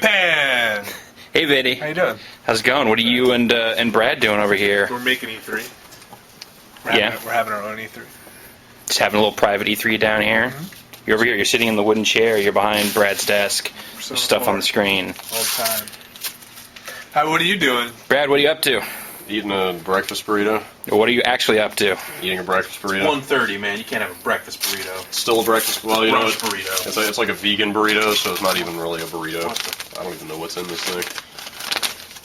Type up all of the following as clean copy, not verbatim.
Pan. Hey, Vinny. How you doing? How's it going? What are you and Brad doing over here? We're making E3. We're having our own E3. Just having a little private E3 down here. Mm-hmm. You're over here. You're sitting in the wooden chair. You're behind Brad's desk. So There's stuff on the screen. All the time. What are you doing? Brad, what are you up to? Eating a breakfast burrito. What are you actually up to? Eating a breakfast burrito. 1:30, man. You can't have a breakfast burrito. Still a breakfast. Well, you know, Brunch burrito. it's like a vegan burrito, so it's not even really a burrito. I don't even know what's in this thing.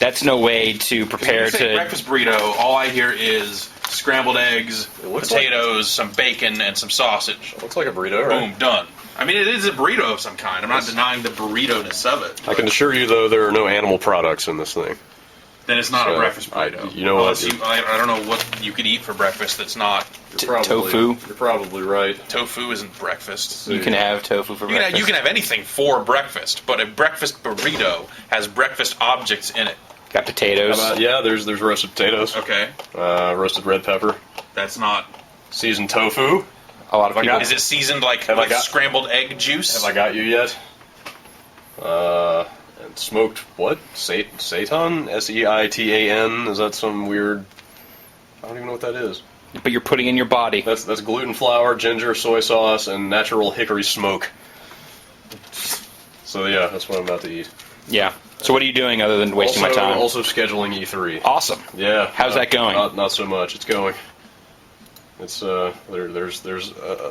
That's no way to prepare When you say to. breakfast burrito, all I hear is scrambled eggs, potatoes, some bacon, and some sausage. It looks like a burrito, right? Boom, done. I mean, it is a burrito of some kind. I'm not denying the burrito-ness of it. I can assure you, though, there are no animal products in this thing. Then it's not a breakfast burrito. You know what? I don't know what you could eat for breakfast that's not Tofu. You're probably right. tofu. Isn't breakfast. You can have tofu for breakfast. You can have anything for breakfast, but a breakfast burrito has breakfast objects in it. Got potatoes. Yeah, there's roasted potatoes. Okay, Roasted red pepper. that's not. Seasoned tofu. A lot of people. Is it seasoned like Have I with got- scrambled egg juice? Have I got you yet? And smoked what? Seitan? S-E-I-T-A-N? Is that some weird? I don't even know what that is. But you're putting in your body. That's gluten flour, ginger, soy sauce, and natural hickory smoke. So yeah, that's what I'm about to eat. Yeah. So what are you doing other than wasting my time? Also scheduling E3. Awesome. Yeah. How's that going? Not so much. It's going. It's there's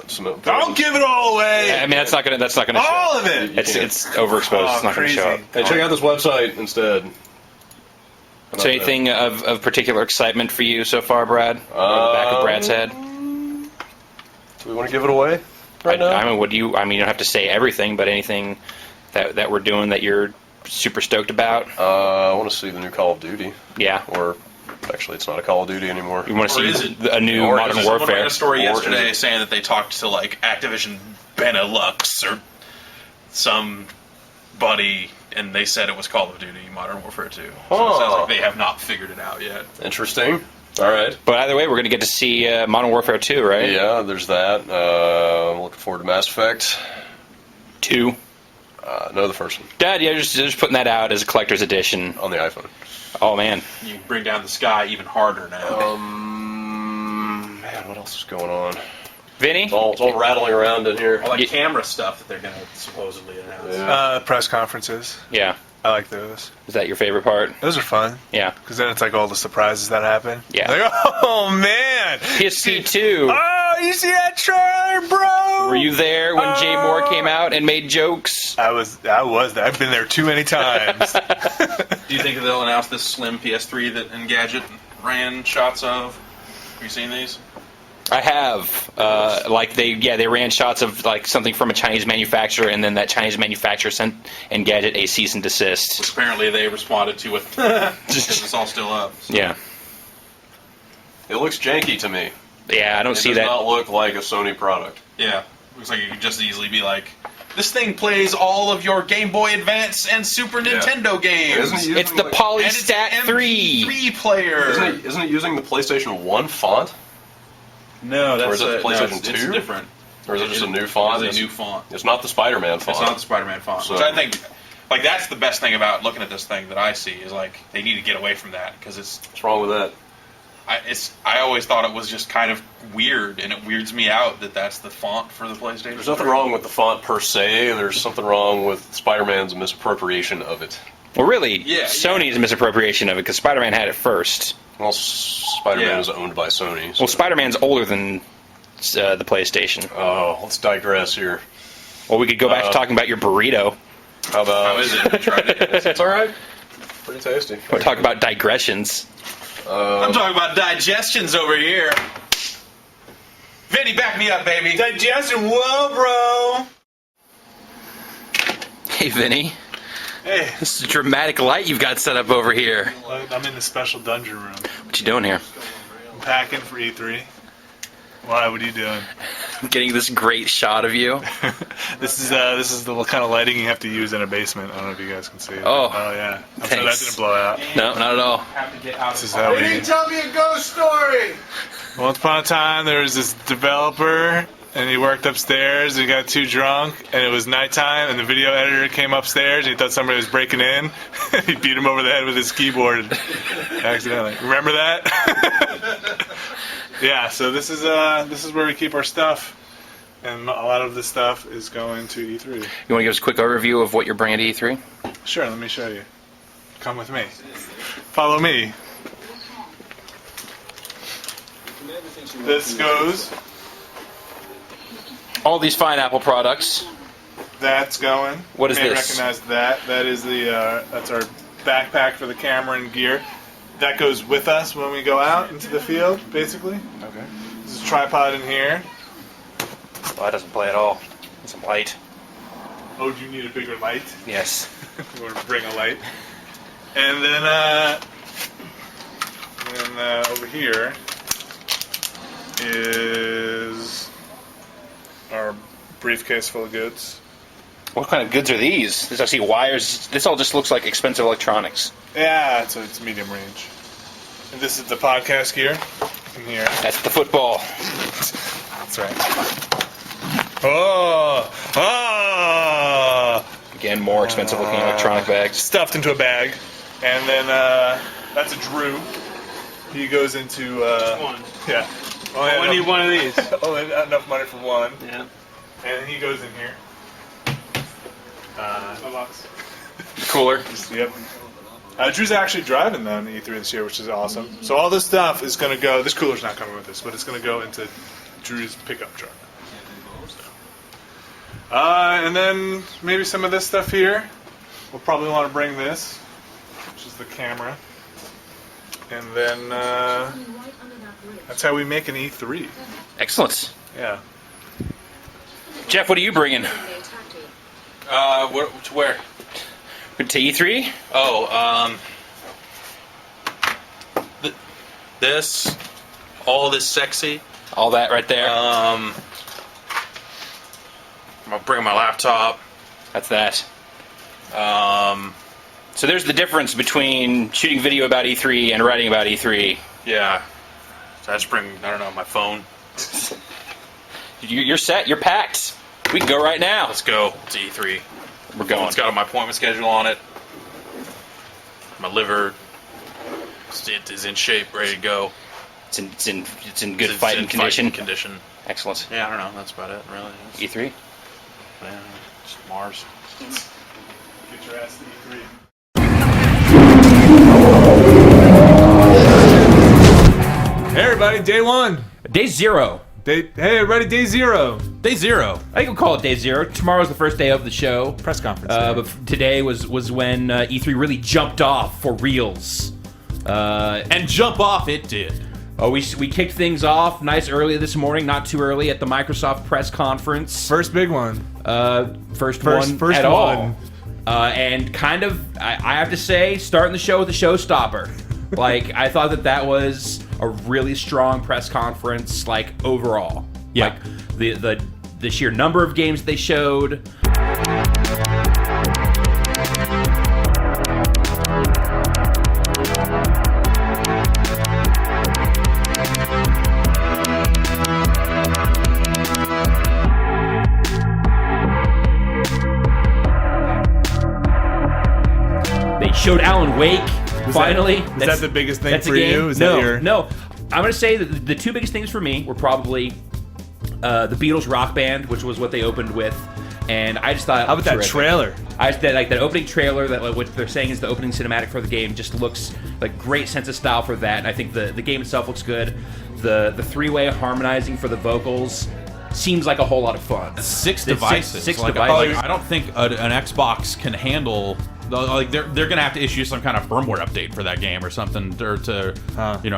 some. Don't give it all away. I mean, that's not gonna show. All of it. It's overexposed. It's not crazy. gonna show up. Hey, check out this website instead. So anything of particular excitement for you so far, Brad? On the back of Brad's head? Do we want to give it away right now? I mean, what do you? I mean, you don't have to say everything, but anything that we're doing that you're super stoked about? I want to see the new Call of Duty. Yeah. Or actually, it's not a Call of Duty anymore. You want to Or see is it? a new Or Modern is it? I read Warfare? a story Or is yesterday it- saying that they talked to like Activision Benelux or somebody, and they said it was Call of Duty Modern Warfare 2. So it sounds like they have not figured it out yet. Interesting. All right. But either way, we're going to get to see Modern Warfare 2, right? Yeah, there's that. I'm looking forward to Mass Effect. 2. No, the first one Dad, yeah, just putting that out as a collector's edition. on the iPhone. Oh, man. You bring down the sky even harder now. Man, what else is going on? Vinny? It's all rattling around in here. All that camera stuff that they're going to supposedly announce. Yeah. Press conferences. Yeah. I like those. Is that your favorite part? Those are fun. Yeah. Because then it's like all the surprises that happen. Yeah. Like, oh, man. PSP 2. Oh, you see that trailer, bro? Were you there when Jay Moore came out and made jokes? I was there. I've been there too many times. Do you think they'll announce this slim PS3 that Engadget ran shots of? Have you seen these? I have. They ran shots of like something from a Chinese manufacturer, and then that Chinese manufacturer sent Engadget a cease and desist. Which apparently they responded to with, because it's all still up. So. Yeah. It looks janky to me. Yeah, I don't see It does that. not look like a Sony product. Yeah. Looks like it could just easily be like, this thing plays all of your Game Boy Advance and Super Nintendo games. It's the Polystat 3. 3 player. Isn't it using the PlayStation 1 font? No, that's Or is it the PlayStation 2? It's different. Or is it just a new font? It's a new font. It's not the Spider-Man font. It's not the Spider-Man font. So- Which I think, like, that's the best thing about looking at this thing that I see is, like, they need to get away from that because What's wrong with that? I always thought it was just kind of weird, and it weirds me out that that's the font for the PlayStation. There's nothing wrong with the font per se. There's something wrong with Spider-Man's misappropriation of it. Well, really, Yeah, Sony's misappropriation of it because Spider-Man had it first. Well, Spider-Man Yeah. is owned by Sony. So. Well, Spider-Man's older than the PlayStation. Oh, let's digress here. Well, we could go back to talking about your burrito. How about? How is it? Have you tried it? It's all right. Pretty tasty. We'll talk about digressions. I'm talking about digestions over here. Vinny, back me up, baby. Digestion, whoa, bro. Hey, Vinny. Hey, This is a dramatic light you've got set up over here. I'm in the special dungeon room. What you doing here? I'm packing for E3. Why? What are you doing? Getting this great shot of you. This is the kind of lighting you have to use in a basement. I don't know if you guys can see it. Oh, yeah. So that thanks. didn't blow out. No, not at all. Have to get out This is how we. Tell me a ghost story. Once upon a time, there was this developer and he worked upstairs. He got too drunk, and it was nighttime. And the video editor came upstairs, and he thought somebody was breaking in. He beat him over the head with his keyboard accidentally. Remember that? Yeah. So this is where we keep our stuff, and a lot of this stuff is going to E3. You want to give us a quick overview of what you're bringing to E3? Sure. Let me show you. Come with me. Follow me. This goes. All these fine Apple products. That's going. What is you may this? Recognize that? That is that's our backpack for the camera and gear. That goes with us when we go out into the field, basically. Okay. There's a tripod in here. Well, that doesn't play at all. It's a light. Oh, do you need a bigger light? Yes. We're gonna bring a light. And then over here is our briefcase full of goods. What kind of goods are these? I see wires. This all just looks like expensive electronics. Yeah, so it's medium range. And this is the podcast gear in here. That's the football. That's right. Oh! Again, more expensive looking electronic bags. Stuffed into a bag. And then that's a Drew. He goes into... One. Yeah. I need one of these. Only enough money for one. Yeah. And he goes in here. My box. Cooler. Yep. Drew's actually driving them E3 this year, which is awesome. So all this stuff is going to go... This cooler's not coming with this, but it's going to go into Drew's pickup truck. And then maybe some of this stuff here. We'll probably want to bring this, which is the camera. And then that's how we make an E3. Excellent. Yeah. Jeff, what are you bringing? Where? To E3? Oh, this, all this sexy. All that right there. I'm gonna bring my laptop. That's that. So there's the difference between shooting video about E3 and writing about E3. Yeah. So I just bring, I don't know, my phone. You're set. You're packed. We can go right now. Let's go. It's E3. We're going. It's got my appointment schedule on it. My liver is in shape, ready to go. It's in good fighting condition. Excellent. Yeah, I don't know. That's about it, really. E3. Yeah, just Mars. Get your ass to E3. Hey everybody, day one. Day zero. Hey everybody, day zero. Day zero. I think we'll call it day zero. Tomorrow's the first day of the show. Press conference. But today was when E3 really jumped off for reals. And jump off it did. Oh, we kicked things off nice early this morning, not too early, at the Microsoft press conference. First big one. First one at all. And kind of, I have to say, starting the show with a showstopper. Like, I thought that was a really strong press conference, like, overall. Yeah. Like, the sheer number of games they showed. They showed Alan Wake, finally. Is that the biggest thing that's for a game. you? Is no, that your... no. I'm going to say that the two biggest things for me were probably the Beatles Rock Band, which was what they opened with, and I just thought... How about that trailer? I just like that opening trailer, that what they're saying is the opening cinematic for the game, just looks like great sense of style for that. And I think the game itself looks good. The three-way harmonizing for the vocals seems like a whole lot of fun. Six devices. Six like, devices. I don't think an Xbox can handle. Like they're gonna have to issue some kind of firmware update for that game or something, or to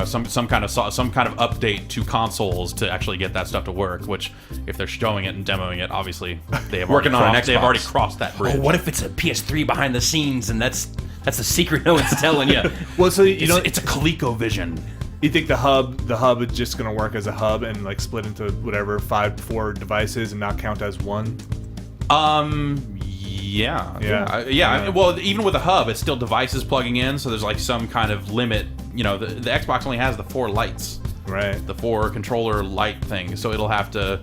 some kind of update to consoles to actually get that stuff to work. Which, if they're showing it and demoing it, obviously they have Working on an Xbox. They have already crossed that bridge. Oh, what if it's a PS3 behind the scenes and that's the secret no one's telling you? Well, so It's a ColecoVision. You think the hub is just going to work as a hub and like split into whatever 4 devices and not count as one? Yeah. Well, even with a hub, it's still devices plugging in, so there's like some kind of limit. You know, the Xbox only has the 4 lights, Right. the 4 controller light thing, so it'll have to.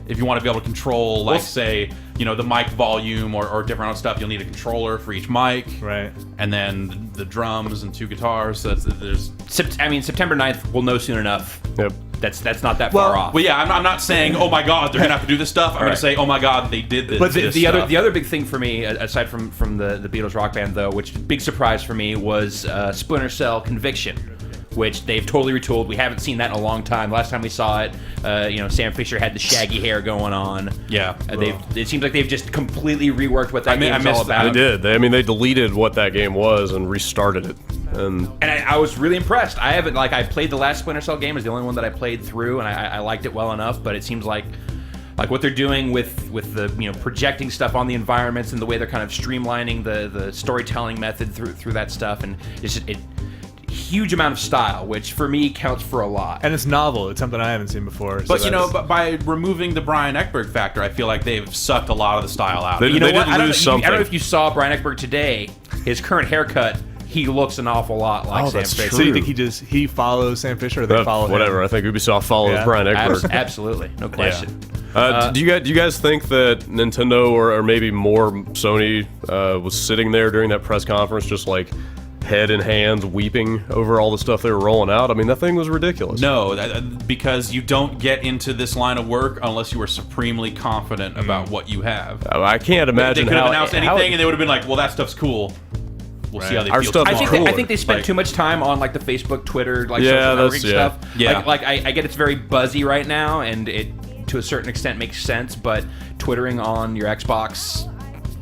if you want to be able to control, like, say, you know, the mic volume or different stuff, you'll need a controller for each mic. Right. And then the drums and 2 guitars. So there's. September 9th, we'll know soon enough. Yep. That's not that far off. Well, yeah, I'm not saying, oh my God, they're gonna have to do this stuff. I'm gonna say, oh my God, they did this. But this the stuff. other big thing for me, aside from the Beatles Rock Band, though, which big surprise for me was Splinter Cell Conviction, which they've totally retooled. We haven't seen that in a long time. Last time we saw it, you know, Sam Fisher had the shaggy hair going on. Yeah. It seems like they've just completely reworked what that game's all about. They did. They deleted what that game was and restarted it. And I was really impressed. I played the last Splinter Cell game. It was the only one that I played through, and I liked it well enough. But it seems like what they're doing with the, you know, projecting stuff on the environments and the way they're kind of streamlining the storytelling method through that stuff, and it's just huge amount of style, which for me counts for a lot. And it's novel. It's something I haven't seen before. But you know, by removing the Brian Ekberg factor, I feel like they've sucked a lot of the style out. They You know did what? lose something. I don't know if you saw Brian Ekberg today. His current haircut, he looks an awful lot like Sam that's Fisher. So you think he follows Sam Fisher, or they follow him? whatever. I think Ubisoft follows Brian Ekberg. Absolutely, no question. Do you guys think that Nintendo or maybe more Sony was sitting there during that press conference, just like head in hands, weeping over all the stuff they were rolling out? I mean, that thing was ridiculous. No, because you don't get into this line of work unless you are supremely confident about what you have. I can't They imagine could have how announced anything, and they would have been like, "Well, that stuff's cool. We'll see how they Our feel." stuff I is think, cooler. I think they spent too much time on like the Facebook, Twitter, like Yeah, social that's- networking yeah. stuff. Yeah. Like I get it's very buzzy right now, and it to a certain extent makes sense. But twittering on your Xbox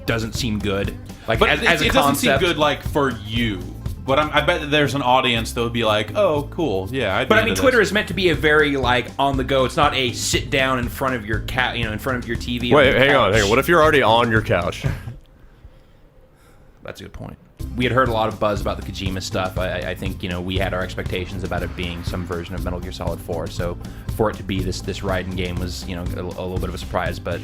doesn't seem good. Like But as a it doesn't seem concept. good, like, for you. But I bet that there's an audience that would be like, "Oh, cool, yeah." But I mean, Twitter is meant to be a very like on the go. It's not a sit down in front of your in front of your TV. Wait, your hang on. couch. What if you're already on your couch? That's a good point. We had heard a lot of buzz about the Kojima stuff. I think, you know, we had our expectations about it being some version of Metal Gear Solid 4. So for it to be this Raiden game was, you know, a little bit of a surprise. But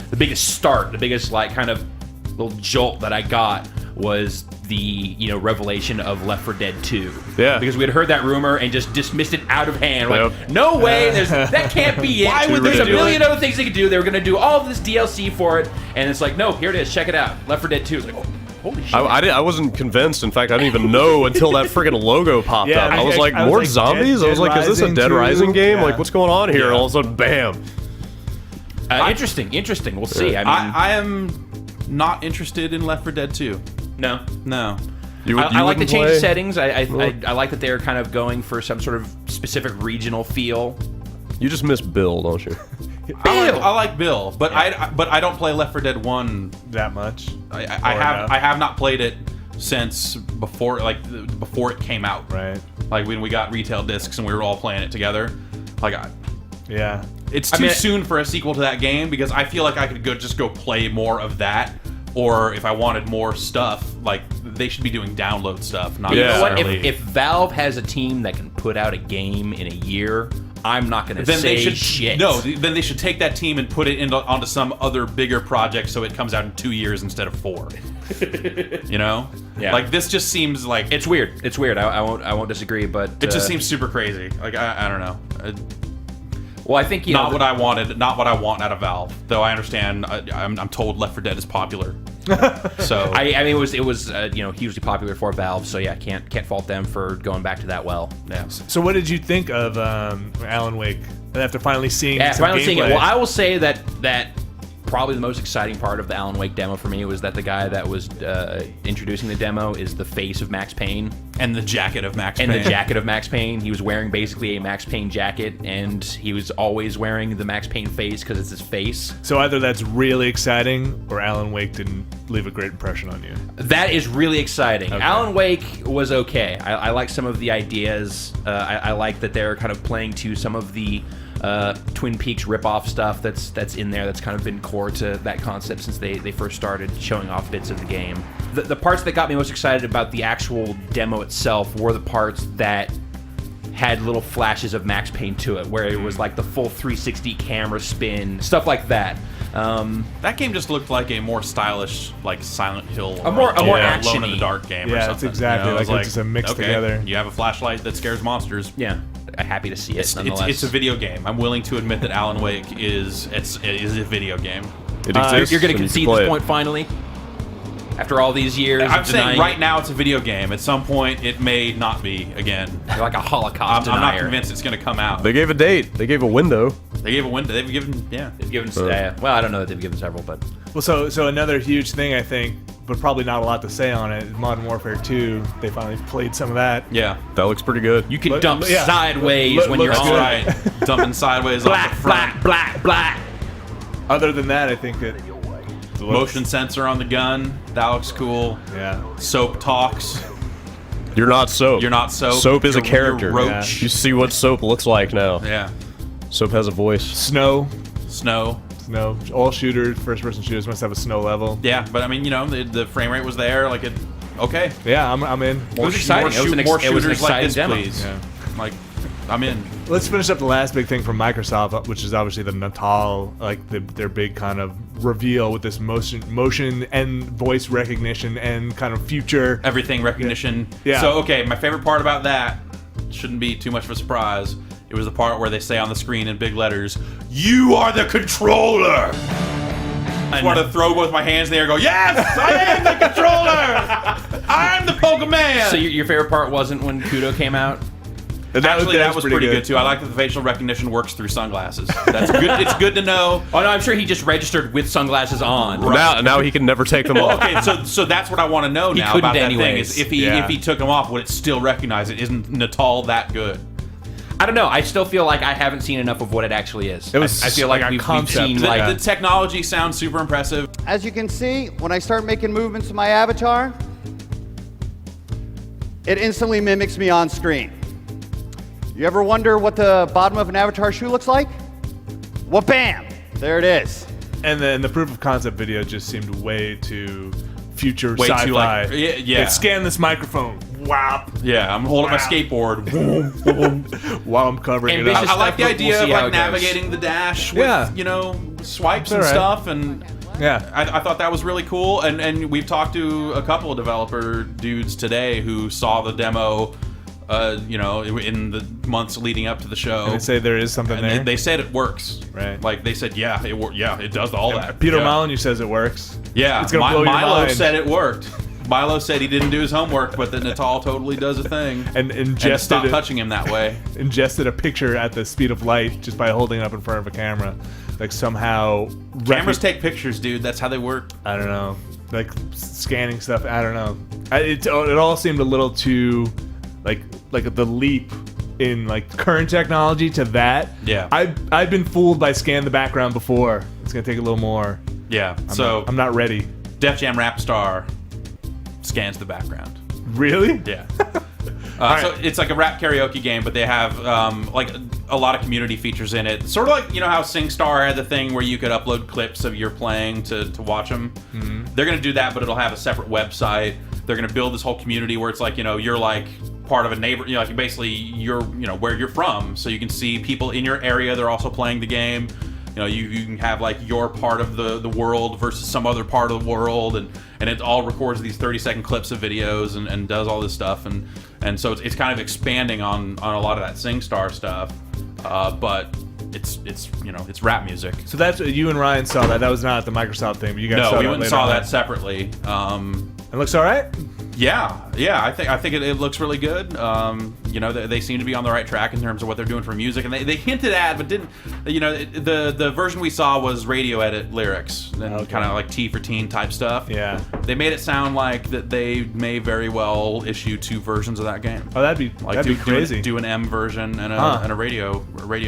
the biggest like kind of little jolt that I got was the, you know, revelation of Left 4 Dead 2. Yeah. Because we had heard that rumor and just dismissed it out of hand. We're like, Yep. no way, that can't be it. Why would they There's a do million it? other things they could do. They were going to do all of this DLC for it. And it's like, no, here it is. Check it out. Left 4 Dead 2 is like, oh, holy shit. I wasn't convinced. In fact, I didn't even know until that friggin' logo popped Yeah, up. I was like, I was more like, zombies? I was like, is this a Dead Dead Rising Rising game? too? Like, what's going on here? Yeah. And all of a sudden, bam. Interesting. We'll see. I mean, I am not interested in Left 4 Dead 2. no. No. I like the wouldn't change play? of settings. I like that they're kind of going for some sort of specific regional feel. You just miss Bill, don't you? I like Bill, but I don't play Left 4 Dead 1 that much. I Or have enough. I have not played it since before it came out. Right. Like when we got retail discs and we were all playing it together. Like Yeah. it's too soon for a sequel to that game because I feel like I could just go play more of that. Or if I wanted more stuff, like they should be doing download stuff, not You know what? necessarily. If Valve has a team that can put out a game in a year, I'm not going to then say they should shit. No, then they should take that team and put it onto some other bigger project so it comes out in 2 years instead of 4. You know? Yeah. Like this just seems like It's weird. It's weird. I won't disagree, but it just seems super crazy. Like I don't know. well. I think Not what I wanted. Not what I want out of Valve. Though I understand. I'm told Left 4 Dead is popular. So I mean, it was you know, hugely popular for Valve. So yeah, can't fault them for going back to that well. yeah. So what did you think of Alan Wake after finally seeing Yeah, some finally seeing it. gameplay? Well, I will say that probably the most exciting part of the Alan Wake demo for me was that the guy that was introducing the demo is the face of Max Payne. And the jacket of Max And Payne. the jacket of Max Payne. He was wearing basically a Max Payne jacket, and he was always wearing the Max Payne face because it's his face. So either that's really exciting, or Alan Wake didn't leave a great impression on you. That is really exciting. Okay. Alan Wake was okay. I like some of the ideas. I like that they're kind of playing to some of the Twin Peaks ripoff stuff that's in there. That's kind of been core to that concept since they first started showing off bits of the game. The parts that got me most excited about the actual demo itself were the parts that had little flashes of Max Payne to it, where it was like the full 360 camera spin, stuff like that. That game just looked like a more stylish, like Silent Hill, A more Alone in actiony. the Dark game. or Yeah, something. it's exactly You know, like it's just a mix okay, together. You have a flashlight that scares monsters. Yeah. happy to see it It's nonetheless. a video game. I'm willing to admit that Alan Wake is a video game. It exists. You're going to and you concede can play this it. point finally? After all these years I'm of saying denying right it? now it's a video game. At some point, it may not be again. You're like a Holocaust I'm not denier. convinced it's going to come out. They gave a date. They gave a window. They gave a window. They've given, They've given, well, I don't know that they've given several, but Well, so another huge thing I think, but probably not a lot to say on it. is Modern Warfare 2. They finally played some of that. Yeah. That looks pretty good. you can Look- dump yeah. sideways when you're looks on. good. Right. Dumping sideways off the front. Black. Other than that, I think that the looks- Motion sensor on the gun. That looks cool. Yeah. Soap talks. You're not Soap. You're not Soap. Soap is a You're character. Roach. You see what Soap looks like now. Yeah. Soap has a voice. Snow. Snow. All shooters, first-person shooters must have a snow level. Yeah, but I mean, the frame rate was there. Like it. Okay. Yeah, I'm in. It was exciting. It was an more ex- it was an shooters like exciting this, demo. please. Yeah. Like, I'm in. Let's finish up the last big thing from Microsoft, which is obviously the Natal, like their big kind of reveal with this motion and voice recognition and kind of future. Everything recognition. Yeah. So okay, my favorite part about that shouldn't be too much of a surprise. It was the part where they say on the screen in big letters, "You are the controller." I want to throw both my hands in the air and go, "Yes, I am the controller. I'm the Pokemon." So your favorite part wasn't when Kudo came out? Actually, that was pretty good too. I like that the facial recognition works through sunglasses. That's good. It's good to know. Oh no, I'm sure he just registered with sunglasses on. Now he can never take them off. Okay, so that's what I want to know He now couldn't about that thing. anyways. Is if he took them off, would it still recognize it? Isn't Natal that good? I don't know. I still feel like I haven't seen enough of what it actually is. It was I feel like like a we've concept. seen The, like the technology sounds super impressive. As you can see, when I start making movements with my avatar, it instantly mimics me on screen. You ever wonder what the bottom of an avatar shoe looks like? Well, bam! There it is. And then the proof of concept video just seemed way too future Way too, sci-fi. like, yeah. It scanned this microphone. Wow. Yeah, I'm holding my Wow. skateboard. While I'm covering it Ambitious up. I like the We'll idea see of how like it goes. navigating the dash with Yeah. swipes and It's all right. stuff, and Yeah. I thought that was really cool. And we've talked to a couple of developer dudes today who saw the demo, in the months leading up to the show. And they say there is something And there. they said it works. Right. Like they said, it does all that. Peter yeah. Molyneux says it works. Yeah, It's gonna blow your Milo mind. said it worked. Milo said he didn't do his homework, but that Natal totally does a thing. And And ingested stop it- touching him that way. ingested a picture at the speed of light just by holding it up in front of a camera. Like somehow Cameras take pictures, dude. That's how they work. I don't know, like scanning stuff. I don't know. It all seemed a little too like the leap in like current technology to that. Yeah. I've been fooled by scan the background before. It's gonna take a little more. Yeah. I'm not ready. Def Jam Rap Star scans the background. Really? Yeah. right. So it's like a rap karaoke game, but they have like a lot of community features in it. Sort of like how SingStar had the thing where you could upload clips of your playing to watch them. Mm-hmm. They're gonna do that, but it'll have a separate website. They're gonna build this whole community where it's like you're like part of a neighbor. Like basically you're where you're from, so you can see people in your area. They're also playing the game. You can have like your part of the world versus some other part of the world, and it all records these 30-second clips of videos and does all this stuff, and so it's kind of expanding on a lot of that SingStar stuff, but it's rap music. So that's you and Ryan saw that. That was not the Microsoft thing, but you guys saw No, we that went and later saw on. that separately. It looks all right. Yeah, I think it looks really good. They seem to be on the right track in terms of what they're doing for music, and they hinted at, but didn't. The version we saw was radio edit lyrics and kind of like T for teen type stuff. Yeah. They made it sound like that they may very well issue two versions of that game. Oh, that'd be crazy. Do an M version and a radio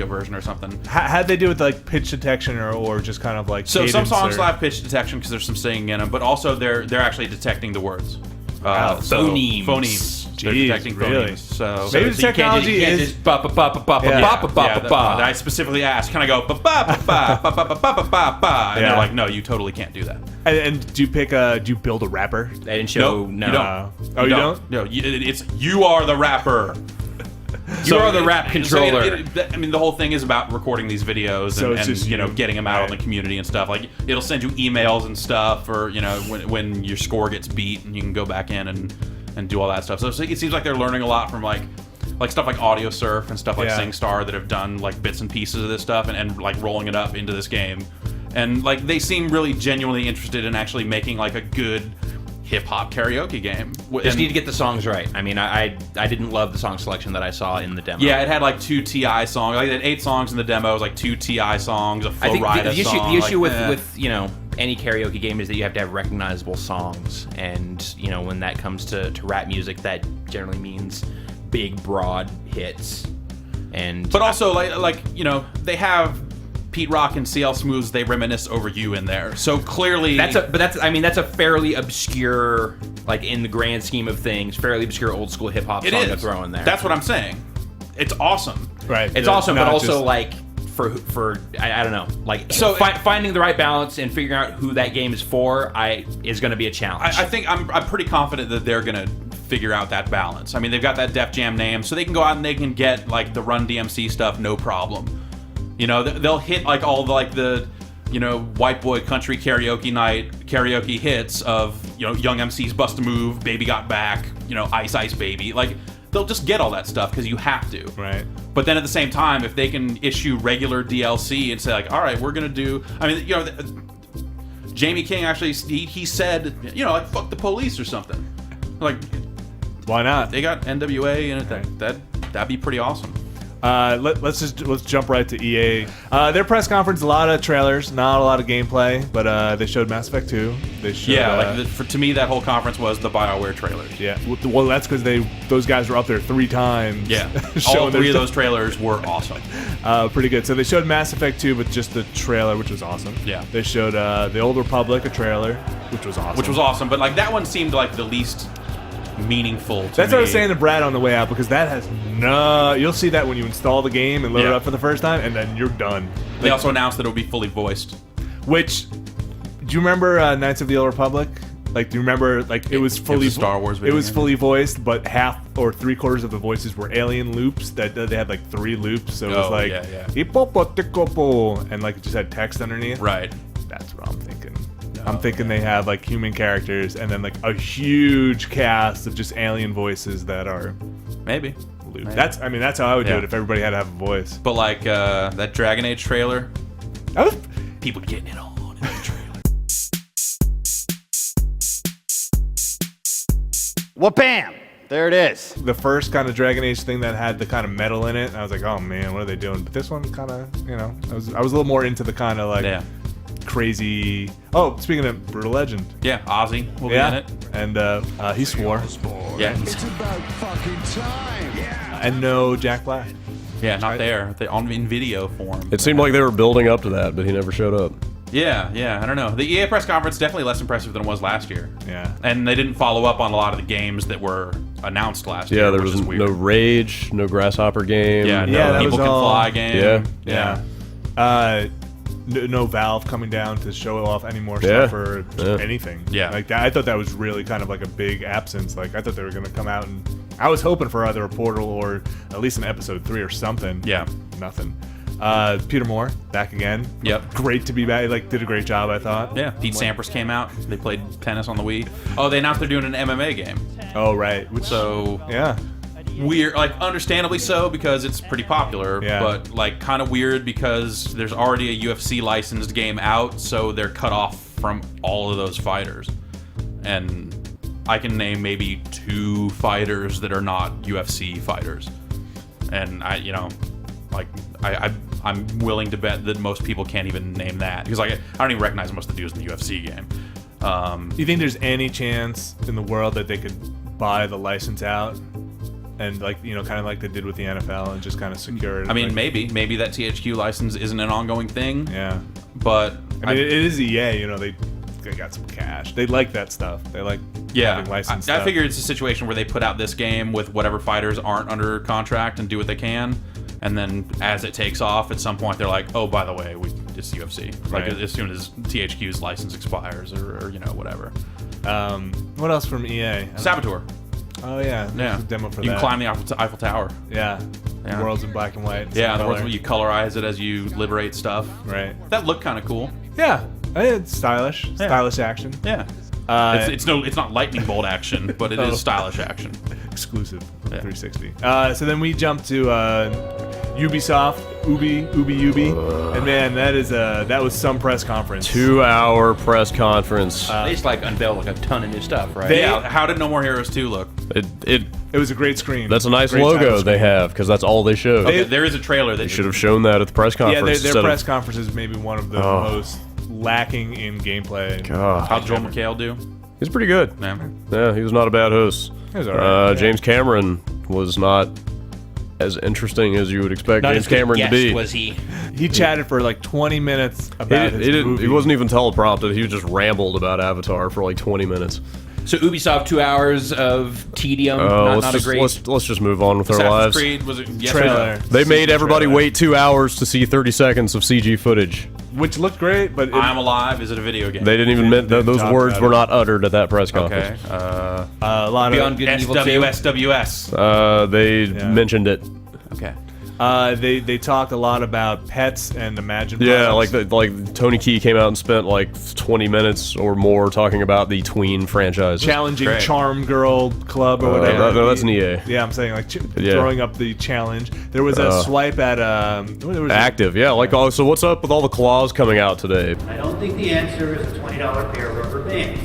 version or something. How'd they do with like pitch detection or just kind of like So some cadence songs or- have pitch detection because there's some singing in them, but also they're actually detecting the words. Wow. Phonemes. Phonemes. They're Jeez, detecting really? phonemes. So Maybe the technology you can't is. just ba ba ba ba ba Yeah. ba ba ba yeah, ba ba. I specifically asked, can I go ba ba ba ba ba ba ba ba ba ba? And Yeah. they're like, no, you totally can't do that. And do you build a rapper? They didn't show. Nope, No, you don't. Oh, you don't? No, it's you are the rapper. You are the rap controller. The whole thing is about recording these videos So and, it's just you. getting them out Right. on the community and stuff. Like it'll send you emails and stuff, or when your score gets beat, and you can go back in and do all that stuff. So it seems like they're learning a lot from like like stuff like Audio Surf and stuff like Yeah. SingStar that have done like bits and pieces of this stuff and like rolling it up into this game. And like they seem really genuinely interested in actually making like a good hip hop karaoke game. Just need to get the songs right. I mean, I didn't love the song selection that I saw in the demo. Yeah, it had like 2 T.I. songs. Like it had 8 songs in the demo. It was like 2 T.I. songs, a Flo I think Rida song. the issue like, with you know any karaoke game is that you have to have recognizable songs, and you know when that comes to rap music, that generally means big broad hits. And But also like you know they have Pete Rock and CL Smooth's "They Reminisce Over You" in there, so clearly that's a fairly obscure, like in the grand scheme of things, fairly obscure old school hip hop it song is. to throw in there. That's what I'm saying. It's awesome. Right. It's awesome, but Not also just- like for I don't know, like So- finding the right balance and figuring out who that game is for, is going to be a challenge. I think I'm pretty confident that they're gonna figure out that balance. I mean, they've got that Def Jam name, so they can go out and they can get like the Run DMC stuff, no problem. You know, they'll hit like all the like the you know white boy country karaoke night karaoke hits of you know Young MC's Bust a Move, Baby Got Back, you know Ice Ice Baby. Like they'll just get all that stuff because you have to. Right. But then at the same time, if they can issue regular DLC and say like, all right, we're gonna do. I mean, you know, Jamie King actually he said, you know, like fuck the police or something. Like Why not? they got NWA in it. That'd be pretty awesome. Let's jump right to EA. Their press conference, a lot of trailers, not a lot of gameplay, but they showed Mass Effect 2. They showed, Yeah, like to me, that whole conference was the BioWare trailers. yeah. Well, that's because those guys were up there 3 times. Yeah, all showing their 3 of stuff. those trailers were awesome. Pretty good. So they showed Mass Effect 2 with just the trailer, which was awesome. Yeah. They showed The Old Republic, a trailer, which was awesome. But like that one seemed like the least meaningful to That's me. what I was saying to Brad on the way out, because that has no. You'll see that when you install the game and load it Yeah. up for the first time, and then you're done. They also announced that it would be fully voiced. Which, do you remember Knights of the Old Republic? Like, do you remember? Like, it was fully a Star Wars It video was game. fully voiced, but half or 3/4 of the voices were alien loops. That they had like 3 loops, so it was Oh, like yeah, yeah. "Hippopotamopo," and like it just had text underneath. Right. That's what I'm thinking. I'm thinking they have like human characters and then like a huge cast of just alien voices that are Maybe. looped. That's how I would do Yeah. it if everybody had to have a voice. But like that Dragon Age trailer, That was people getting it on in the trailer. Well, bam! There it is. the first kind of Dragon Age thing that had the kind of metal in it. And I was like, oh man, what are they doing? But this one kind of, I was a little more into the kind of like Yeah. crazy. Oh, speaking of Brutal Legend, Yeah, Ozzy will be in it. and he swore, Yeah. and no Jack Black. Yeah, not there. They in video form. It seemed like they were building up to that, but he never showed up. Yeah, I don't know. The EA press conference definitely less impressive than it was last year. Yeah. And they didn't follow up on a lot of the games that were announced last year. Yeah, there which was is weird. no Rage, no Grasshopper game. Yeah, no Yeah, that People was Can all- Fly game. Yeah. No Valve coming down to show off any more Yeah. stuff or Yeah. anything. Yeah. Like that, I thought that was really kind of like a big absence. Like I thought they were going to come out, and I was hoping for either a Portal or at least an episode 3 or something. Yeah. Nothing. Peter Moore back again. Yep. Great to be back. Like did a great job, I thought. Yeah, Pete Sampras came out. They played tennis on the Wii. Oh, they announced they're doing an MMA game. Oh right. Which So yeah. weird, like understandably so because it's pretty popular, Yeah. but like kind of weird because there's already a UFC licensed game out, so they're cut off from all of those fighters. And I can name maybe 2 fighters that are not UFC fighters. And I'm willing to bet that most people can't even name that because like I don't even recognize most of the dudes in the UFC game. Do you think there's any chance in the world that they could buy the license out and like kind of like they did with the NFL and just kind of secure it? I mean, like, maybe that THQ license isn't an ongoing thing. Yeah. But I mean, it is EA. They got some cash. They like that stuff. They like having licensed I stuff. figure it's a situation where they put out this game with whatever fighters aren't under contract and do what they can, and then as it takes off, at some point they're like, oh, by the way, it's UFC. Like Right. as soon as THQ's license expires or whatever. What else from EA? Saboteur. Oh yeah, there's Yeah, a demo for you that. can climb the Eiffel Tower. Yeah. Yeah. The world's in black and white. Yeah, some the words color. where you colorize it as you liberate stuff. Right. That looked kind of cool. Yeah. It's stylish. Yeah. Stylish action. Yeah. It's not lightning bolt action, but it is stylish action. Exclusive 360. So then we jump to Ubisoft, Ubi, and man, that was some press conference. 2-hour press conference. They just like unveiled like a ton of new stuff, right? Yeah. How did No More Heroes 2 look? It was a great screen. That's a nice Great logo title they screen. have, because that's all they showed. Okay, there is a trailer. They should have shown that at the press Yeah, conference. their instead press of, conference is maybe one of the most lacking in gameplay. God. How'd Joel McHale do? He's pretty good. Man. Yeah, he was not a bad host. He was all right. James Cameron was not as interesting as you would expect Not James as good a Cameron to guest, be. was he? He chatted for like 20 minutes about his movie. He wasn't even teleprompted. He just rambled about Avatar for like 20 minutes. So Ubisoft, 2 hours of tedium. Not a great. Let's just move on with our Assassin's lives. Creed was it Trailer. They made everybody trailer. wait 2 hours to see 30 seconds of CG footage. Which looked great, but I'm Alive. Is it a video game? They didn't even those talk words about were it. not uttered at that press conference. Okay. a lot Beyond of Good and Evil 2. SWS. They mentioned it. Okay. they talked a lot about pets and Imagine. Yeah, products. like Tony Key came out and spent like 20 minutes or more talking about the Tween franchise. challenging Great. Charm Girl Club or whatever. No, that's an EA. Yeah, I'm saying like Yeah. throwing up the challenge. There was a swipe at there was Active, yeah. Like, oh, so what's up with all the claws coming out today? I don't think the answer is a $20 pair of rubber bands.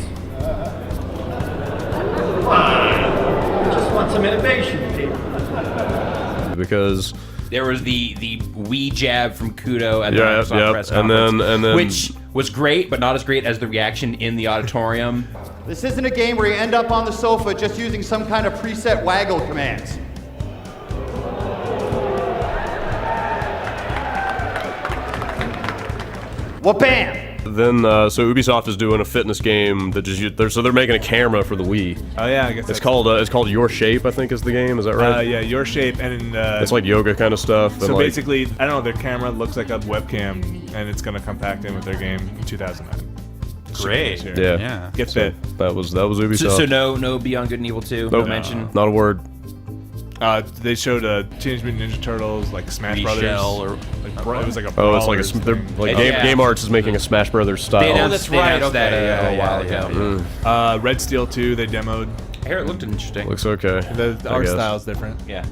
I just want some innovation, people. Because There was the Wii jab from Kudo at the Yeah, Microsoft yep, press and conference, then- which was great, but not as great as the reaction in the auditorium. This isn't a game where you end up on the sofa just using some kind of preset waggle commands. Well, bam! then so Ubisoft is doing a fitness game that they're making a camera for the Wii. Oh yeah, I guess It's called Your Shape, I think is the game. Is that right? yeah, Your Shape, and It's like yoga kind of stuff. And so like, basically, I don't know, their camera looks like a webcam, and it's gonna come packed in with their game in 2009. Great. Yeah. Yeah. Get fit. that was Ubisoft. So no Beyond Good and Evil 2, no Nope. mention. Not a word. They showed Teenage Mutant Ninja Turtles, like Smash Brothers. Shell or It was like a. Oh, it's like Brawlers they're thing. like Yeah. Game Arts is making a Smash Brothers style. They announced, that's right, that okay, a yeah, while yeah, ago. Red Steel 2, they demoed. I heard it looked interesting. Looks okay. The I art guess. style's different. Yeah.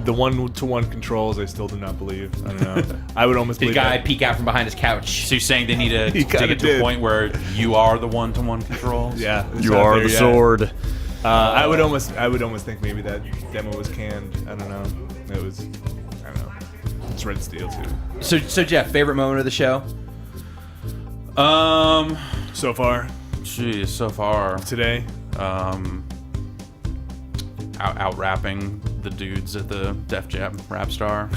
The one-to-one controls, I still do not believe. I don't know. I would almost Did believe guy that. peek out from behind his couch? So you're saying they need to He kinda get to did. a point where you are the one-to-one controls? Yeah, it's You not are there the yet. sword. I would almost think maybe that demo was canned. I don't know. It was. I don't know. It's Red Steel too. So Jeff, favorite moment of the show? So far Geez, so far. today. Out rapping the dudes at the Def Jam Rap Star.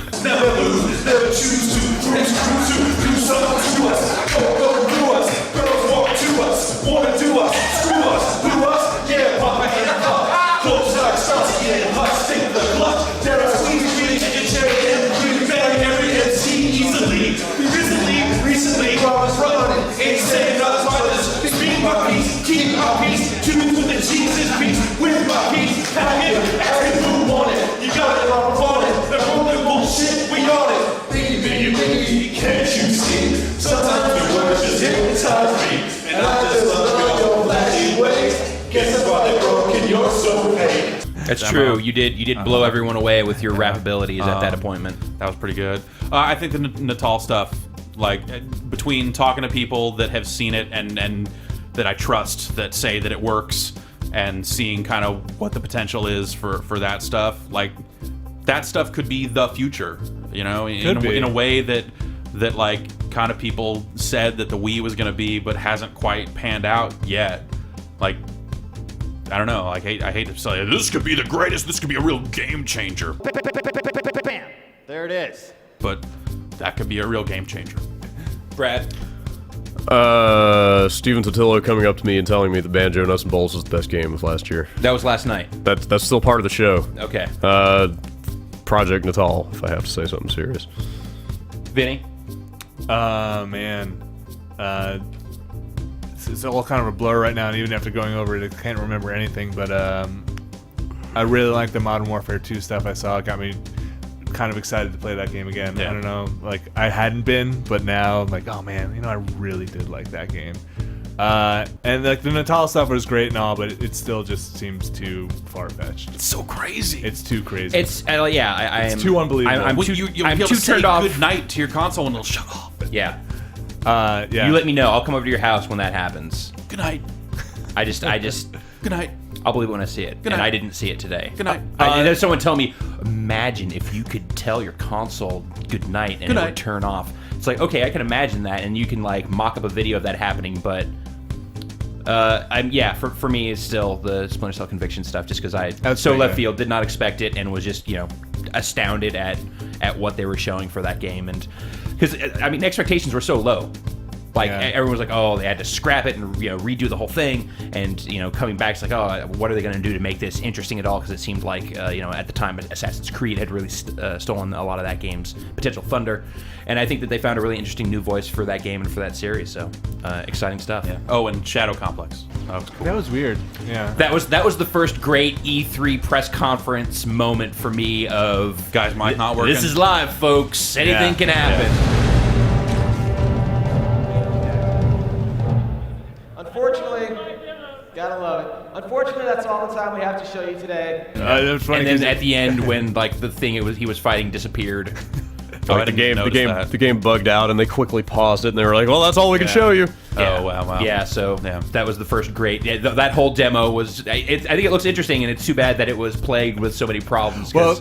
That's true. You did blow everyone away with your rap abilities at that appointment. That was pretty good. I think the Natal stuff, like between talking to people that have seen it and that I trust that say that it works, and seeing kind of what the potential is for that stuff, like that stuff could be the future, you know, in a way that like kind of people said that the Wii was going to be, but hasn't quite panned out yet. Like, I don't know. Like, I hate to say this could be the greatest. This could be a real game changer. Bam! There it is. But that could be a real game changer. Brad. Steven Totillo coming up to me and telling me that Banjo Nuts and Bolts is the best game of last year. That was last night. That's still part of the show. Okay. Project Natal, if I have to say something serious. Vinny. Man. It's all kind of a blur right now, and even after going over it, I can't remember anything. But I really like the Modern Warfare 2 stuff I saw. It got me kind of excited to play that game again. Yeah. I don't know, like I hadn't been, but now I'm like, oh man, I really did like that game. And like the Natal stuff was great and all, but it still just seems too far fetched. It's so crazy. It's too crazy. It's yeah. I It's am too unbelievable. I'm Well, too, you'll I'm be able too to say turned off. good night to your console and it'll shut off. Yeah. Yeah. You let me know. I'll come over to your house when that happens. Good night. I just Good night. I'll believe it when I see it. Good And night. I didn't see it today. Good night. And then someone tell me, imagine if you could tell your console good night and Good it would night. turn off. It's like, okay, I can imagine that, and you can like mock up a video of that happening, but for me it's still the Splinter Cell Conviction stuff, just because That's so pretty left good. field, did not expect it, and was just astounded at what they were showing for that game, and because expectations were so low. Like, Yeah. everyone was like, oh, they had to scrap it and redo the whole thing, and coming back, it's like, oh, what are they going to do to make this interesting at all? Because it seemed like at the time Assassin's Creed had really stolen a lot of that game's potential thunder, and I think that they found a really interesting new voice for that game and for that series. So exciting stuff. Yeah. Oh, and Shadow Complex. That was cool. That was weird. Yeah. That was the first great E3 press conference moment for me of Guys, mic not working. This is live, folks. Anything Yeah. can happen. Unfortunately, gotta love it. Unfortunately, that's all the time we have to show you today. That was funny And then 'cause at the end, when like the thing he was fighting disappeared. Like the game bugged out, and they quickly paused it, and they were like, "Well, that's all we can show you." Oh, wow. Yeah, so that was the first great. That whole demo was. I think it looks interesting, and it's too bad that it was plagued with so many problems. 'Cause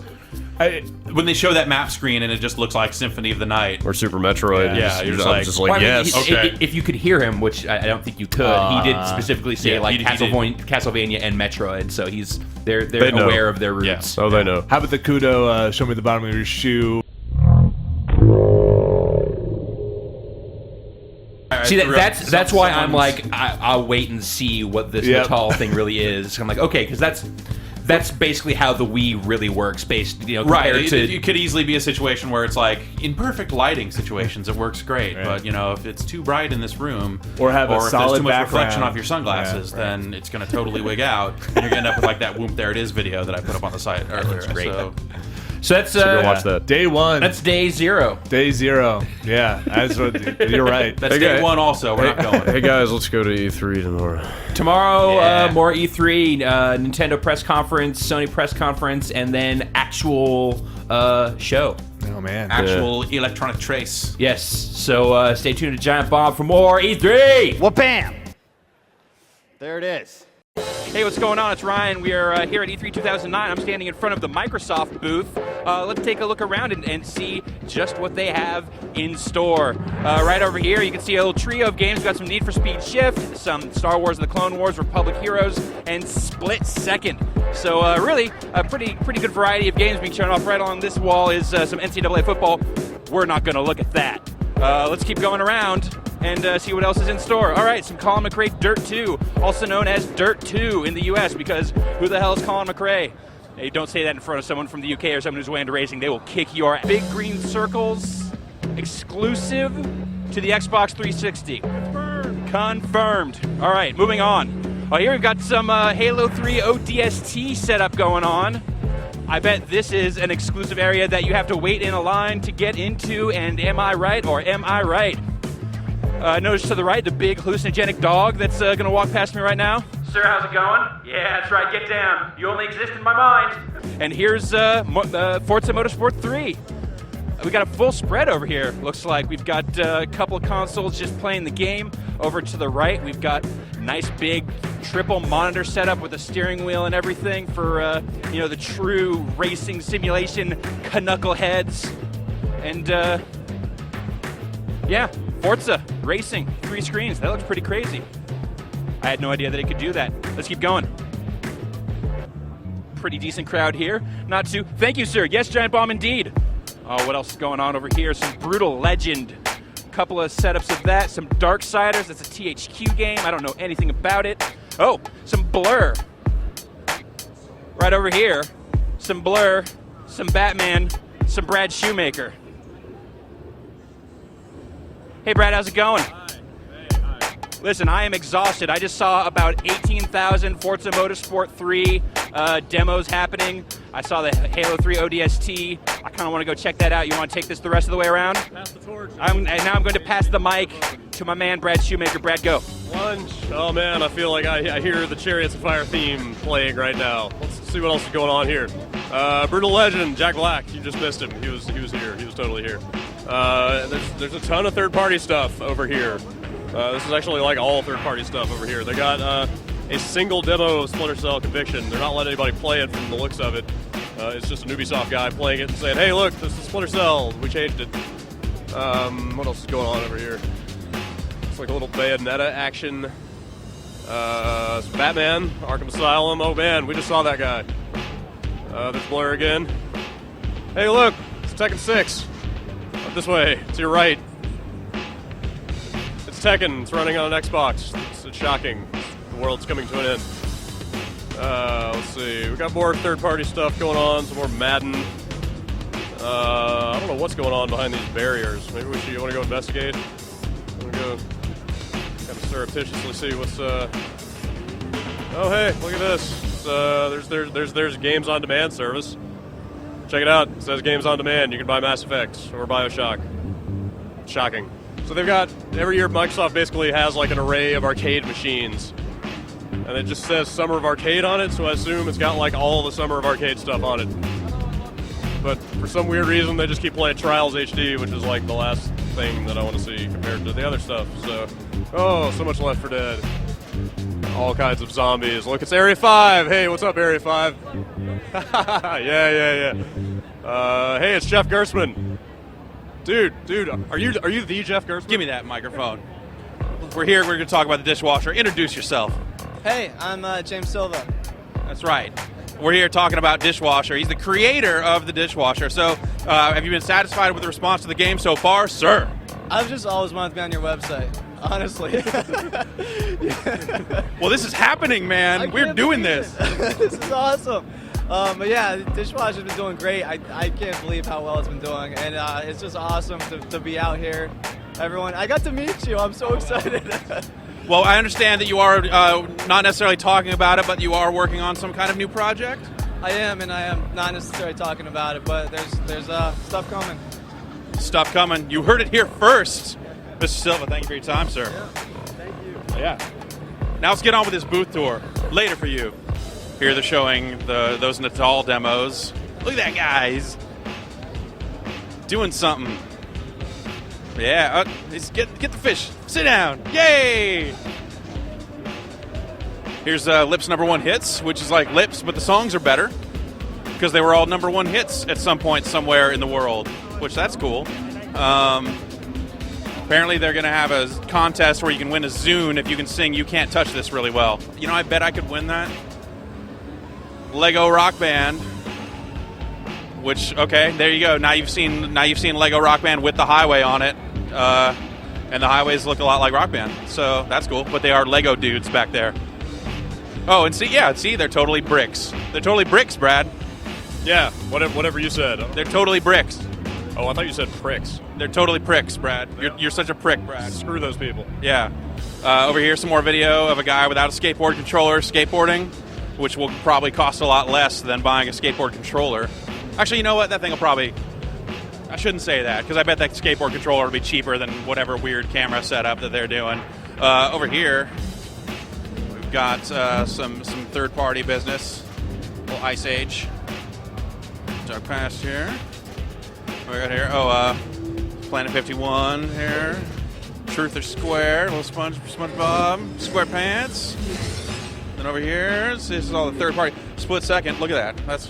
When they show that map screen and it just looks like Symphony of the Night. Or Super Metroid. Yeah, you're just I like- was just like, Well, I mean, yes. Okay. If you could hear him, which I don't think you could, he did specifically say yeah, like he did. Castlevania and Metroid, so they're They know. aware of their roots. Yeah. So they know. How about the Kudo? Show me the bottom of your shoe. See, that's why I'm like, I'll wait and see what this Yep. Natal thing really is. I'm like, okay, because that's basically how the Wii really works, based compared Right. to. It could easily be a situation where it's like, in perfect lighting situations, it works great. But, if it's too bright in this room, Or have a if there's solid too much reflection background. off your sunglasses, Yeah, right. then it's going to totally wig out. And you're going to end up with like that whoop, there it is video that I put up on the site earlier. looks great. So, So that's Go watch that. Day one. That's day zero. Day zero. Yeah, that's what. You're right. that's Hey, day guy. one also. We're not going. Hey guys, let's go to E3 tomorrow. Tomorrow, Yeah. more E3, Nintendo press conference, Sony press conference, and then actual show. Oh man. Actual electronic trace. Yes. So stay tuned to Giant Bomb for more E3. Well, bam! There it is. Hey, what's going on? It's Ryan. We are here at E3 2009. I'm standing in front of the Microsoft booth. Let's take a look around and see just what they have in store. Right over here, you can see a little trio of games. We've got some Need for Speed Shift, some Star Wars and the Clone Wars, Republic Heroes, and Split Second. So really, a pretty good variety of games being shown off. Right along this wall is some NCAA football. We're not going to look at that. Let's keep going around and see what else is in store. All right, some Colin McRae Dirt 2, also known as Dirt 2 in the U.S., because who the hell is Colin McRae? Hey, don't say that in front of someone from the UK or someone who's way into racing. They will kick your ass. Big green circles, exclusive to the Xbox 360. Confirmed. All right, moving on. Here we've got some Halo 3 ODST setup going on. I bet this is an exclusive area that you have to wait in a line to get into, and am I right or am I right? Notice to the right the big hallucinogenic dog that's going to walk past me right now. Sir, how's it going? Yeah, that's right, get down. You only exist in my mind. And here's Forza Motorsport 3. We got a full spread over here, looks like. We've got a couple of consoles just playing the game. Over to the right, we've got nice big triple monitor setup with a steering wheel and everything for the true racing simulation knuckleheads. And yeah, Forza racing, 3 screens. That looks pretty crazy. I had no idea that it could do that. Let's keep going. Pretty decent crowd here. Not too. Thank you, sir. Yes, Giant Bomb, indeed. Oh, what else is going on over here? Some Brutal Legend. Couple of setups of that. Some Darksiders. That's a THQ game. I don't know anything about it. Oh, some Blur. Right over here. Some Blur. Some Batman. Some Brad Shoemaker. Hey, Brad, how's it going? Listen, I am exhausted. I just saw about 18,000 Forza Motorsport 3 demos happening. I saw the Halo 3 ODST. I kind of want to go check that out. You want to take this the rest of the way around? Pass the torch. Now I'm going to pass the mic to my man Brad Shoemaker. Brad, go. Lunch. Oh man, I feel like I hear the Chariots of Fire theme playing right now. Let's see what else is going on here. Brutal Legend, Jack Black. You just missed him. He was here. He was totally here. There's a ton of third-party stuff over here. This is actually like all third-party stuff over here. They got a single demo of Splinter Cell Conviction. They're not letting anybody play it from the looks of it. It's just an Ubisoft guy playing it and saying, "Hey, look, this is Splinter Cell. We changed it." What else is going on over here? It's like a little Bayonetta action. Batman, Arkham Asylum. Oh man, we just saw that guy. There's Blur again. Hey, look, it's Tekken 6. Up this way, to your right. It's Tekken. It's running on an Xbox. It's shocking. The world's coming to an end. Let's see. We got more third-party stuff going on. Some more Madden. I don't know what's going on behind these barriers. Maybe you want to go investigate? I want to go kind of surreptitiously see what's. Oh hey, look at this. There's Games on Demand service. Check it out. It says Games on Demand. You can buy Mass Effect or BioShock. Shocking. So they've got every year Microsoft basically has like an array of arcade machines. And it just says Summer of Arcade on it, so I assume it's got like all the Summer of Arcade stuff on it. But for some weird reason, they just keep playing Trials HD, which is like the last thing that I want to see compared to the other stuff. So, oh, so much Left 4 Dead. All kinds of zombies. Look, it's Area 5. Hey, what's up, Area 5? yeah. Hey, it's Jeff Gerstmann. Dude, are you the Jeff Gerstmann? Give me that microphone. We're here. We're going to talk about the dishwasher. Introduce yourself. Hey, I'm James Silva. That's right. We're here talking about Dishwasher. He's the creator of the Dishwasher. So, have you been satisfied with the response to the game so far, sir? I've just always wanted to be on your website, honestly. Well, this is happening, man. We're doing this. This is awesome. But yeah, Dishwasher's been doing great. I can't believe how well it's been doing, and it's just awesome to be out here. Everyone, I got to meet you. I'm so excited. Well, I understand that you are not necessarily talking about it, but you are working on some kind of new project? I am, and I am not necessarily talking about it, but there's stuff coming. Stuff coming. You heard it here first. Mr. Silva, thank you for your time, sir. Yeah, thank you. Yeah. Now let's get on with this booth tour. Later for you. Here they're showing those Natal demos. Look at that guy. He's doing something. Yeah, get the fish. Sit down. Yay! Here's Lips #1 hits, which is like Lips, but the songs are better because they were all #1 hits at some point somewhere in the world, which that's cool. Apparently they're going to have a contest where you can win a Zune if you can sing You Can't Touch This really well. You know, I bet I could win that. Lego Rock Band, which, okay, there you go. Now you've seen Lego Rock Band with the highway on it. And the highways look a lot like Rock Band, so that's cool. But they are Lego dudes back there. Oh, and see, they're totally bricks. They're totally bricks, Brad. Yeah, whatever you said. They're totally bricks. Oh, I thought you said pricks. They're totally pricks, Brad. You're such a prick, Brad. Screw those people. Yeah. Over here, some more video of a guy without a skateboard controller skateboarding, which will probably cost a lot less than buying a skateboard controller. Actually, you know what? That thing will probably... I shouldn't say that, because I bet that skateboard controller will be cheaper than whatever weird camera setup that they're doing. Over here, we've got some third-party business. A little Ice Age. Jog past here. What we got here? Oh, Planet 51 here. Truth or Square. Little SpongeBob. SquarePants. Then over here, this is all the third-party. Split Second. Look at that.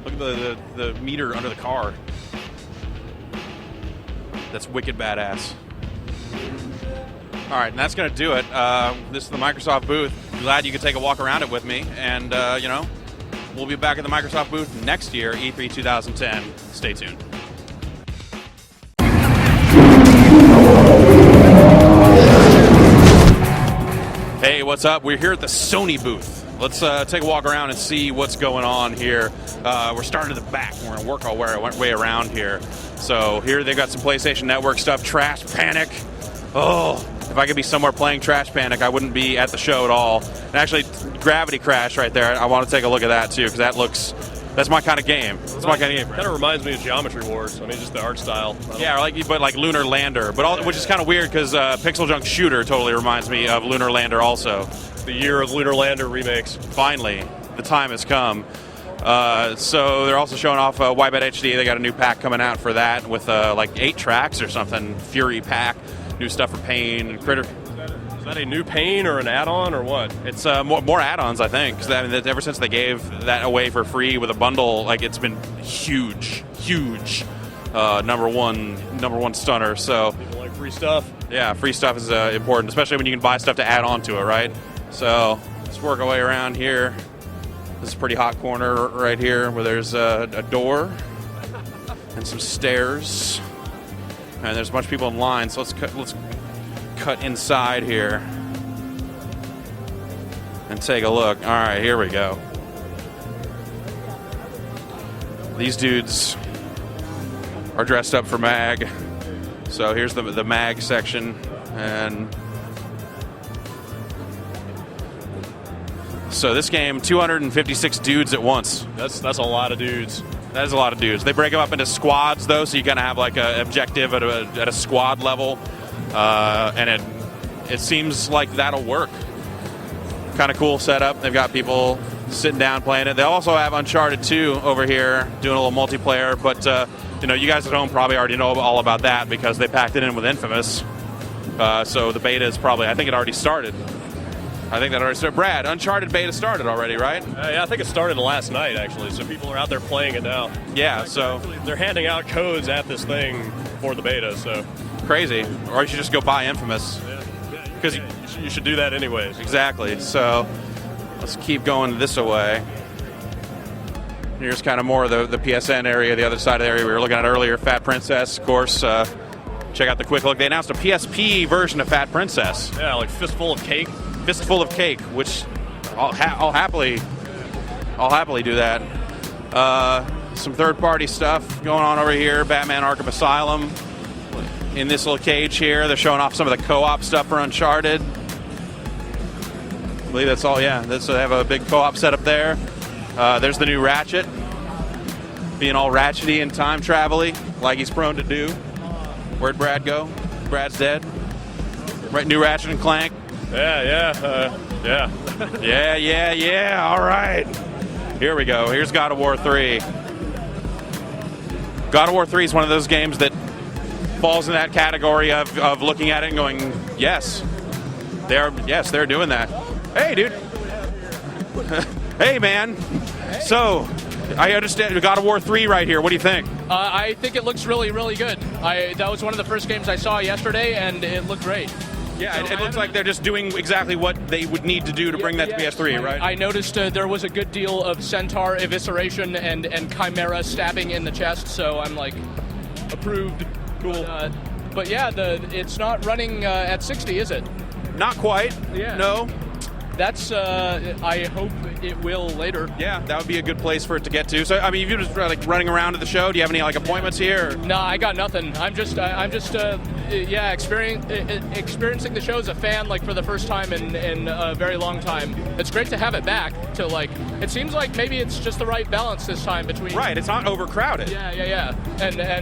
Look at the meter under the car. That's wicked badass. All right, and that's going to do it. This is the Microsoft booth. Glad you could take a walk around it with me. And, we'll be back at the Microsoft booth next year, E3 2010. Stay tuned. Hey, what's up? We're here at the Sony booth. Let's take a walk around and see what's going on here. We're starting to the back. We're going to work our way around here. So here they've got some PlayStation Network stuff. Trash Panic. Oh, if I could be somewhere playing Trash Panic, I wouldn't be at the show at all. And actually, Gravity Crash right there, I want to take a look at that too, because that's my kind of game. That's my kind of game. Kind of reminds me of Geometry Wars. I mean, just the art style. Yeah, but like Lunar Lander, which is kind of weird because Pixel Junk Shooter totally reminds me of Lunar Lander also. The year of Lunar Lander remakes. Finally, the time has come. So they're also showing off YBet HD. They got a new pack coming out for that with like 8 tracks or something. Fury pack, new stuff for Pain and Critter. Is that a new Pain or an add-on or what? It's more add-ons, I think. Cause ever since they gave that away for free with a bundle, like it's been huge number one stunner. So people like free stuff. Yeah, free stuff is important, especially when you can buy stuff to add on to it, right? So let's work our way around here. This is a pretty hot corner right here where there's a door and some stairs, and there's a bunch of people in line. So let's cut inside here and take a look. All right, here we go. These dudes are dressed up for MAG. So here's the MAG section, and so this game, 256 dudes at once. That's a lot of dudes. That is a lot of dudes. They break them up into squads, though, so you kind of have like an objective at a squad level, and it seems like that'll work. Kind of cool setup. They've got people sitting down playing it. They also have Uncharted 2 over here doing a little multiplayer, but you guys at home probably already know all about that because they packed it in with Infamous. So the beta is probably, I think it already started. I think that already started. Brad, Uncharted beta started already, right? Yeah, I think it started last night, actually, so people are out there playing it now. Yeah, so they're handing out codes at this thing for the beta, so. Crazy. Or you should just go buy Infamous. Because you should do that anyways. Exactly. So let's keep going this way. Here's kind of more of the PSN area, the other side of the area we were looking at earlier. Fat Princess, of course. Check out the quick look. They announced a PSP version of Fat Princess. Yeah, like Fistful of Cake. Fistful of Cake, which I'll happily do that. Some third-party stuff going on over here. Batman Arkham Asylum. In this little cage here, they're showing off some of the co-op stuff for Uncharted. I believe that's all. Yeah, they have a big co-op setup there. There's the new Ratchet, being all ratchety and time travel-y, like he's prone to do. Where'd Brad go? Brad's dead. Right, new Ratchet and Clank. Yeah. Yeah. All right. Here we go. Here's God of War 3. God of War 3 is one of those games that falls in that category of looking at it and going, yes, they're doing that. Hey, dude. Hey, man. So, I understand God of War 3 right here. What do you think? I think it looks really, really good. That was one of the first games I saw yesterday, and it looked great. Yeah, so it looks like they're just doing exactly what they would need to do to bring that to PS3, right? I noticed there was a good deal of centaur evisceration and chimera stabbing in the chest, so I'm like, approved. Cool. But yeah, it's not running at 60, is it? Not quite. Yeah. No. That's, I hope it will later. Yeah, that would be a good place for it to get to. So, I mean, if you're just like running around to the show, do you have any like appointments here? Or? No, I got nothing. I'm just experiencing the show as a fan, like for the first time in a very long time. It's great to have it back. To like, it seems like maybe it's just the right balance this time between. Right, it's not overcrowded. Yeah. And I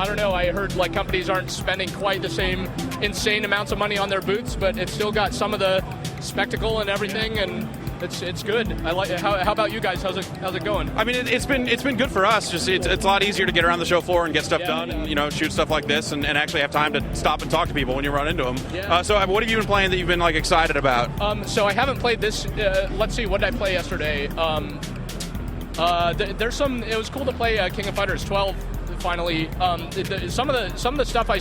don't know. I heard like companies aren't spending quite the same insane amounts of money on their booths, but it's still got some of the spectacle and everything, and it's good. I like it. How about you guys? How's it going? I mean, it's been good for us. Just it's a lot easier to get around the show floor and get stuff done, and shoot stuff like this, and actually have time to stop and talk to people when you run into them. Yeah. So what have you been playing that you've been like excited about? So I haven't played this. Let's see, what did I play yesterday? There's some. It was cool to play King of Fighters 12. Finally, some of the stuff I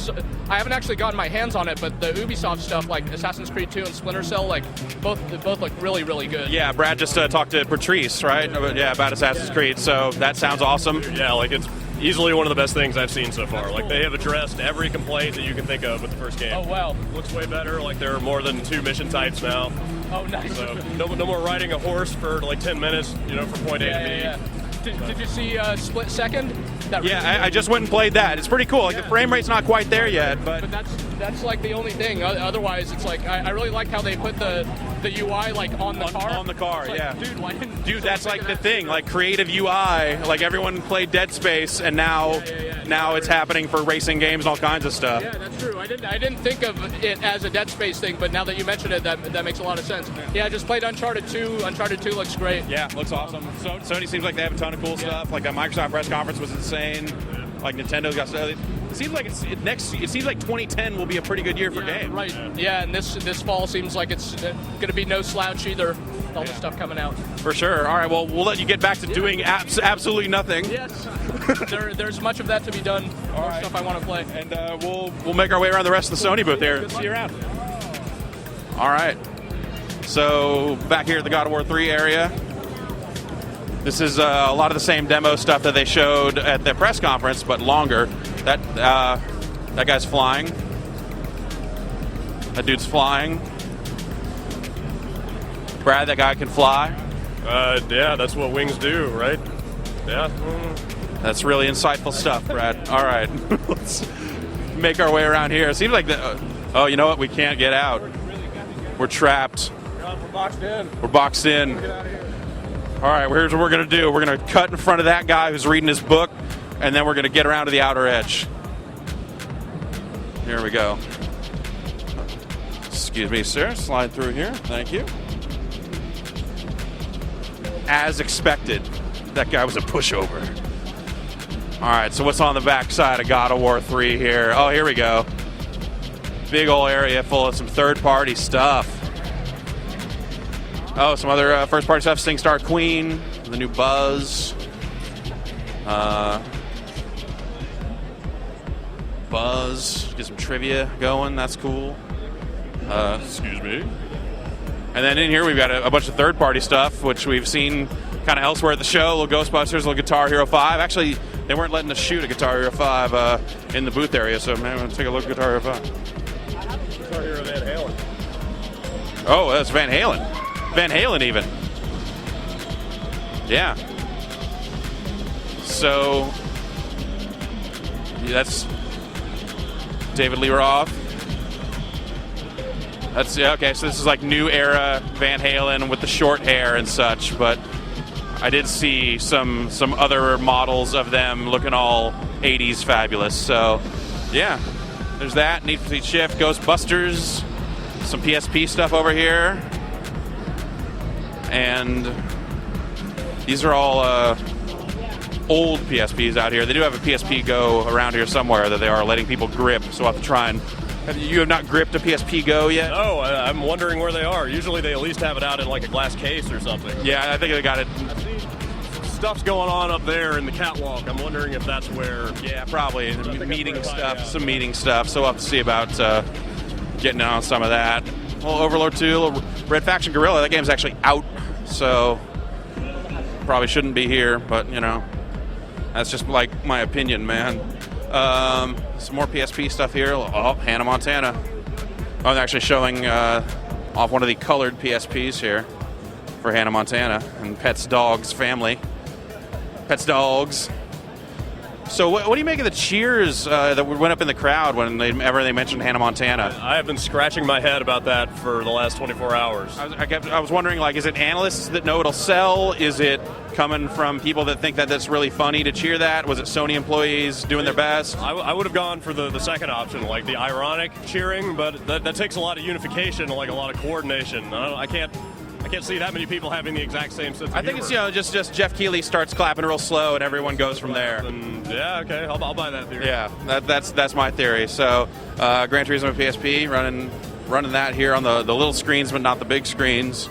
haven't actually gotten my hands on it, but the Ubisoft stuff like Assassin's Creed 2 and Splinter Cell, like both look really, really good. Yeah, Brad just talked to Patrice, right? Yeah, about Assassin's Creed. So that sounds awesome. Yeah, like it's easily one of the best things I've seen so far. Like they have addressed every complaint that you can think of with the first game. Oh wow, looks way better. Like there are more than 2 mission types now. Oh nice. So no more riding a horse for like 10 minutes, from point A to B. Yeah. Did you see Split Second? I just went and played that. It's pretty cool. Like the frame rate's not quite there yet, but that's that's like the only thing. Otherwise, it's like I really like how they put the UI like on the car. On the car, It's like, yeah. Dude, why didn't? Dude, that's like the thing, like creative UI. Like everyone played Dead Space, and now it's happening for racing games and all kinds of stuff. Yeah, that's true. I didn't think of it as a Dead Space thing, but now that you mention it, that makes a lot of sense. Yeah, I just played Uncharted 2. Uncharted 2 looks great. Yeah, looks awesome. Sony seems like they have a ton of cool stuff. Like that Microsoft press conference was insane. Like Nintendo's got stuff. It seems like it seems like 2010 will be a pretty good year for games. Right. Yeah, and this fall seems like it's going to be no slouch either. All the stuff coming out. For sure. All right. Well, we'll let you get back to doing absolutely nothing. Yes. There's much of that to be done. More stuff I want to play. And we'll make our way around the rest of the Sony booth there. See you around. All right. So back here at the God of War 3 area. This is a lot of the same demo stuff that they showed at the press conference, but longer. That guy's flying. That dude's flying. Brad, that guy can fly. Yeah, that's what wings do, right? Yeah. That's really insightful stuff, Brad. All right. Let's make our way around here. It seems like oh, you know what? We can't get out. We're trapped. We're boxed in. We're boxed in. Get out of here. All right, here's what we're going to do. We're going to cut in front of that guy who's reading his book, and then we're going to get around to the outer edge. Here we go. Excuse me, sir. Slide through here. Thank you. As expected, that guy was a pushover. All right, so what's on the back side of God of War 3 here? Oh, here we go. Big old area full of some third-party stuff. Oh, some other first-party stuff. SingStar Queen, the new Buzz. Buzz, get some trivia going. That's cool. Excuse me. And then in here we've got a bunch of third-party stuff, which we've seen kind of elsewhere at the show. A little Ghostbusters, a little Guitar Hero 5. Actually, they weren't letting us shoot a Guitar Hero 5 in the booth area, so man, we'll take a look at Guitar Hero 5. Guitar Hero Van Halen. Oh, that's Van Halen. Van Halen even. Yeah. So that's David Lee Roth. Okay, so this is like new era Van Halen with the short hair and such, but I did see some other models of them looking all 80s fabulous. So yeah, there's that. Need for Speed Shift, Ghostbusters, some PSP stuff over here. And these are all old PSPs out here. They do have a PSP Go around here somewhere that they are letting people grip, so I'll have to try and... You have not gripped a PSP Go yet? No, I'm wondering where they are. Usually they at least have it out in like a glass case or something. Yeah, I think they got it. Stuff's going on up there in the catwalk. I'm wondering if that's where... Yeah, probably. Meeting stuff, some meeting stuff. So we'll have to see about getting on some of that. A little Overlord 2, a little Red Faction Guerrilla. That game's actually out, so probably shouldn't be here, but, you know, that's just like my opinion, man. Some more PSP stuff here. Oh, Hannah Montana. Oh, they're actually showing off one of the colored PSPs here for Hannah Montana and Pets Dogs family. Pets Dogs. So what do you make of the cheers that went up in the crowd whenever they mentioned Hannah Montana? I have been scratching my head about that for the last 24 hours. I was wondering, like, is it analysts that know it'll sell? Is it coming from people that think that that's really funny to cheer that? Was it Sony employees doing their best? I would have gone for the second option, like the ironic cheering, but that takes a lot of unification and like a lot of coordination. I can't see that many people having the exact same sense of I think humor. it's just Jeff Keighley starts clapping real slow and everyone goes from there. Yeah, okay, I'll buy that theory. Yeah, that's my theory. So Gran Turismo PSP running that here on the little screens, but not the big screens,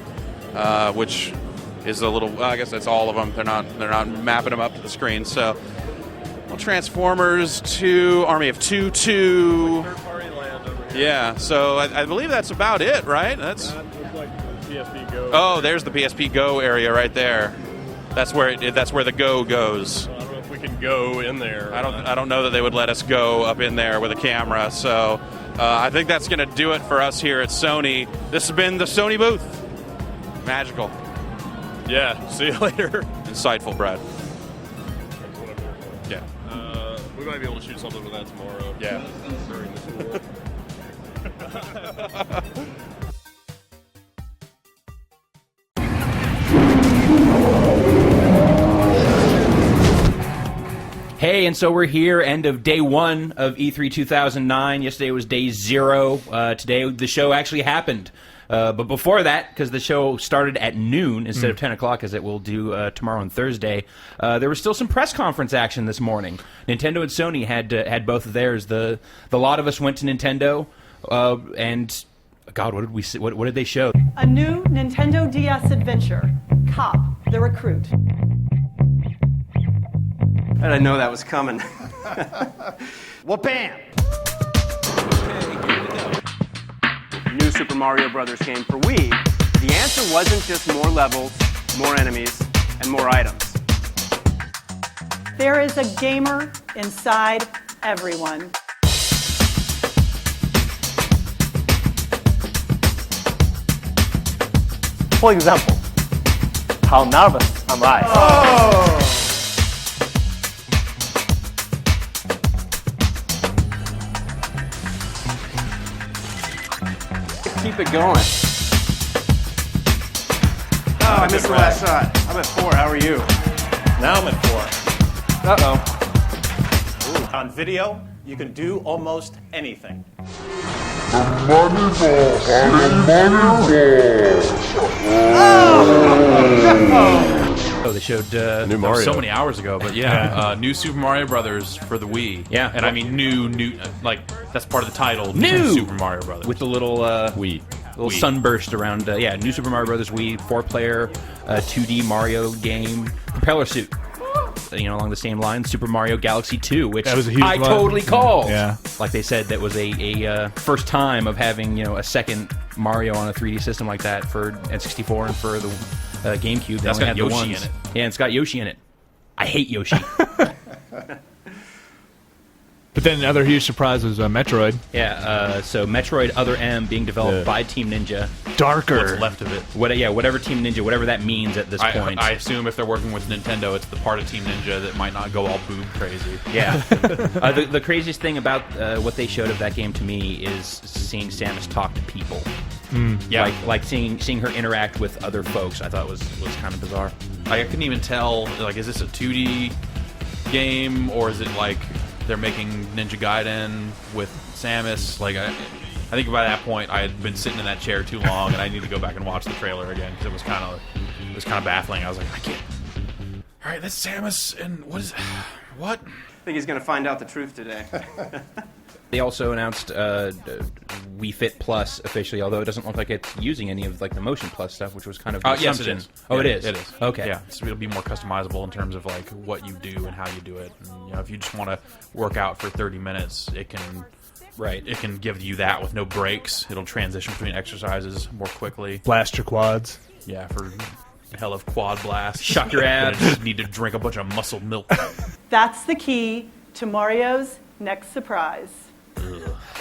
which is a little. I guess that's all of them. They're not mapping them up to the screen. So Transformers 2, Army of 2. Yeah, so I believe that's about it, right? That's. PSP Go. Oh, there's the PSP Go area right there. That's where the Go goes. I don't know if we can go in there. I don't know that they would let us go up in there with a camera. So I think that's going to do it for us here at Sony. This has been the Sony booth. Magical. Yeah. See you later. Insightful, Brad. Yeah. We might be able to shoot something with that tomorrow. Yeah. During the school. Hey, and so we're here, end of day 1 of E3 2009. Yesterday was day 0. Today the show actually happened. But before that, because the show started at noon instead of 10 o'clock, as it will do tomorrow and Thursday, there was still some press conference action this morning. Nintendo and Sony had both of theirs. The lot of us went to Nintendo, and God, what did we see? What did they show? A new Nintendo DS adventure, Cop the Recruit. I didn't know that was coming. Well, bam! New Super Mario Brothers game for Wii. The answer wasn't just more levels, more enemies, and more items. There is a gamer inside everyone. For example, how nervous am I? Oh! Keep it going. Oh, I missed the last shot. I'm at 4. How are you? Now I'm at 4. Uh-oh. On video, you can do almost anything. Oh, they showed new Mario. So many hours ago, but yeah, new Super Mario Brothers for the Wii. Yeah, and I mean new, like that's part of the title. New Super Mario Brothers with the little Wii. Little sunburst around, New Super Mario Brothers Wii, 4-player, 2D Mario game, propeller suit. Along the same line, Super Mario Galaxy 2, which that was a huge one. totally called. Yeah. Like they said, that was a first time of having, a second Mario on a 3D system like that for N64 and for the GameCube. That's got Yoshi in it. Yeah, and it's got Yoshi in it. I hate Yoshi. But then another huge surprise was Metroid. Yeah, so Metroid Other M being developed by Team Ninja. Darker. What's left of it. Whatever Team Ninja, whatever that means at this point. I assume if they're working with Nintendo, it's the part of Team Ninja that might not go all boob crazy. Yeah. The craziest thing about what they showed of that game to me is seeing Samus talk to people. Yeah. Like seeing her interact with other folks, I thought was kind of bizarre. I couldn't even tell, like, is this a 2D game, or is it like they're making Ninja Gaiden with Samus? Like, I think by that point I had been sitting in that chair too long, and I need to go back and watch the trailer again because it was kind of baffling. I was like, I can't. All right, that's Samus, and what? I think he's going to find out the truth today. They also announced Wii Fit Plus officially, although it doesn't look like it's using any of like the Motion Plus stuff, which was kind of the yes, assumption. it is. Oh, Yeah, it is. It is. Okay. Yeah, it'll be more customizable in terms of like what you do and how you do it. And, if you just want to work out for 30 minutes, it can. Right. It can give you that with no breaks. It'll transition between exercises more quickly. Blast your quads. Yeah, for hell of quad blast. Shock your abs. You just need to drink a bunch of muscle milk. That's the key to Mario's next surprise.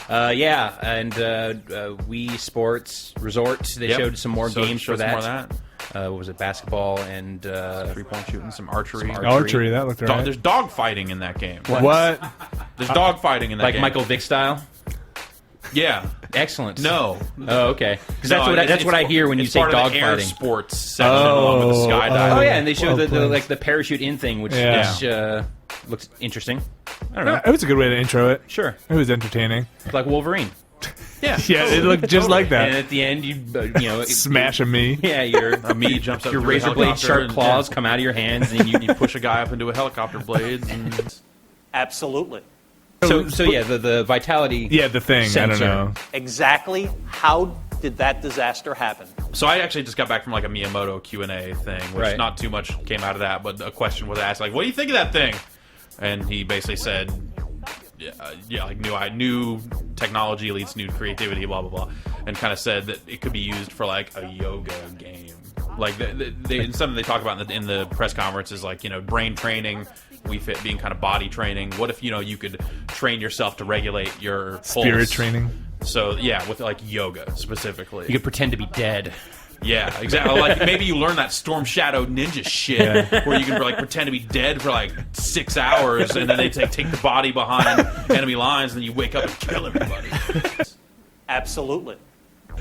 Yeah, and Wii Sports Resort, they showed some more games for that. Some more of that. What was it, basketball and... 3-point shooting, some archery. Archery, that looked right. There's dog fighting in that game. What? There's dog fighting in that game. Like Michael Vick style? Yeah. Excellent. No. Oh, okay. Because that's what I hear when you say dog fighting. Air fighting. sports section along with the skydiving. Oh yeah, and they showed the parachute in thing, which looks interesting. I don't know. It was a good way to intro it. Sure. It was entertaining. It's like Wolverine. Yeah. Yeah, it looked just like that. And at the end, you smash a me. Yeah, a me jumps up. Your to a razor blade helicopter sharp and- claws come out of your hands, and you push a guy up into a helicopter blade. And... Absolutely. So yeah, the vitality. Yeah, the thing. Sensor. I don't know. Exactly how did that disaster happen? So I actually just got back from like a Miyamoto Q&A thing, which not too much came out of that, but a question was asked, like, what do you think of that thing? And he basically said, like new technology leads new creativity, blah, blah, blah, and kind of said that it could be used for like a yoga game. Like, something they talk about in the press conference is like, brain training, Wii Fit being kind of body training. What if, you could train yourself to regulate your pulse? Spirit training. So, yeah, with like yoga specifically. You could pretend to be dead. Yeah, exactly. Like maybe you learn that Storm Shadow ninja shit where you can like pretend to be dead for like 6 hours, and then they take the body behind enemy lines, and then you wake up and kill everybody. Absolutely.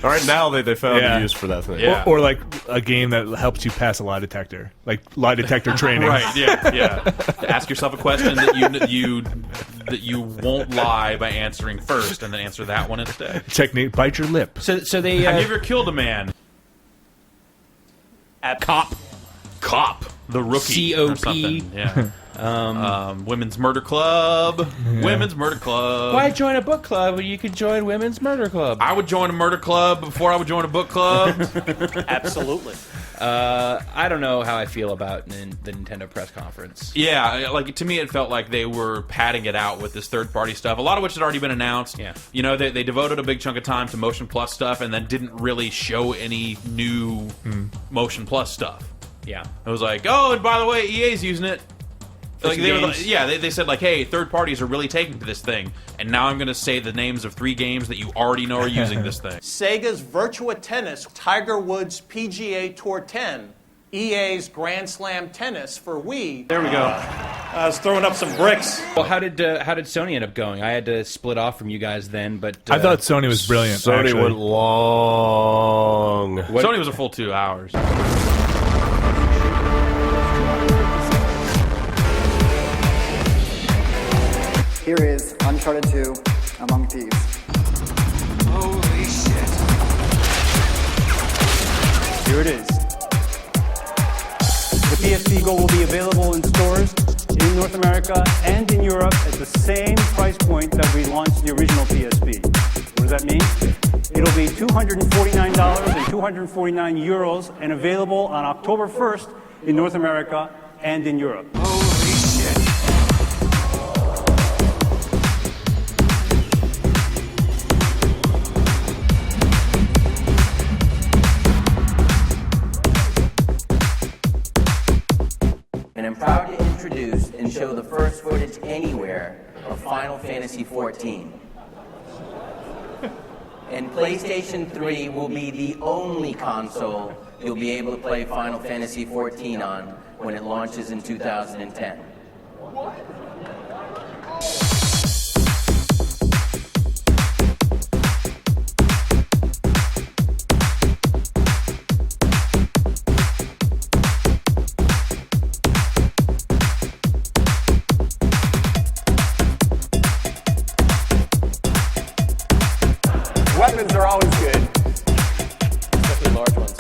All right, now they found Yeah. a use for that thing. Yeah. Or like a game that helps you pass a lie detector, like lie detector training. Right? Yeah. Ask yourself a question that you won't lie by answering first, and then answer that one instead. Technique: bite your lip. So they. Have you ever killed a man? Cop. The Rookie. COP. Or something. Yeah. Women's Murder Club. Women's Murder Club. Why join a book club when you could join Women's Murder Club? I would join a murder club before I would join a book club. Absolutely. I don't know how I feel about the Nintendo press conference. Yeah, like to me, it felt like they were padding it out with this third-party stuff. A lot of which had already been announced. Yeah. You know, they devoted a big chunk of time to Motion Plus stuff, and then didn't really show any new Motion Plus stuff. Yeah. It was like, oh, and by the way, EA's using it. Like some games. they said like, hey, third parties are really taking to this thing, and now I'm going to say the names of 3 games that you already know are using this thing. Sega's Virtua Tennis, Tiger Woods PGA Tour 10, EA's Grand Slam Tennis for Wii. There we go. I was throwing up some bricks. Well, how did Sony end up going? I had to split off from you guys then, but I thought Sony was brilliant. Sony actually. went long. Sony was a full 2 hours. Here is Uncharted 2 Among Thieves. Holy shit. Here it is. The PSP Go will be available in stores in North America and in Europe at the same price point that we launched the original PSP. What does that mean? It'll be $249 and 249 euros and available on October 1st in North America and in Europe. Holy shit. And I'm proud to introduce and show the first footage anywhere of Final Fantasy XIV. And PlayStation 3 will be the only console you'll be able to play Final Fantasy XIV on when it launches in 2010. Weapons are always good. Especially large ones.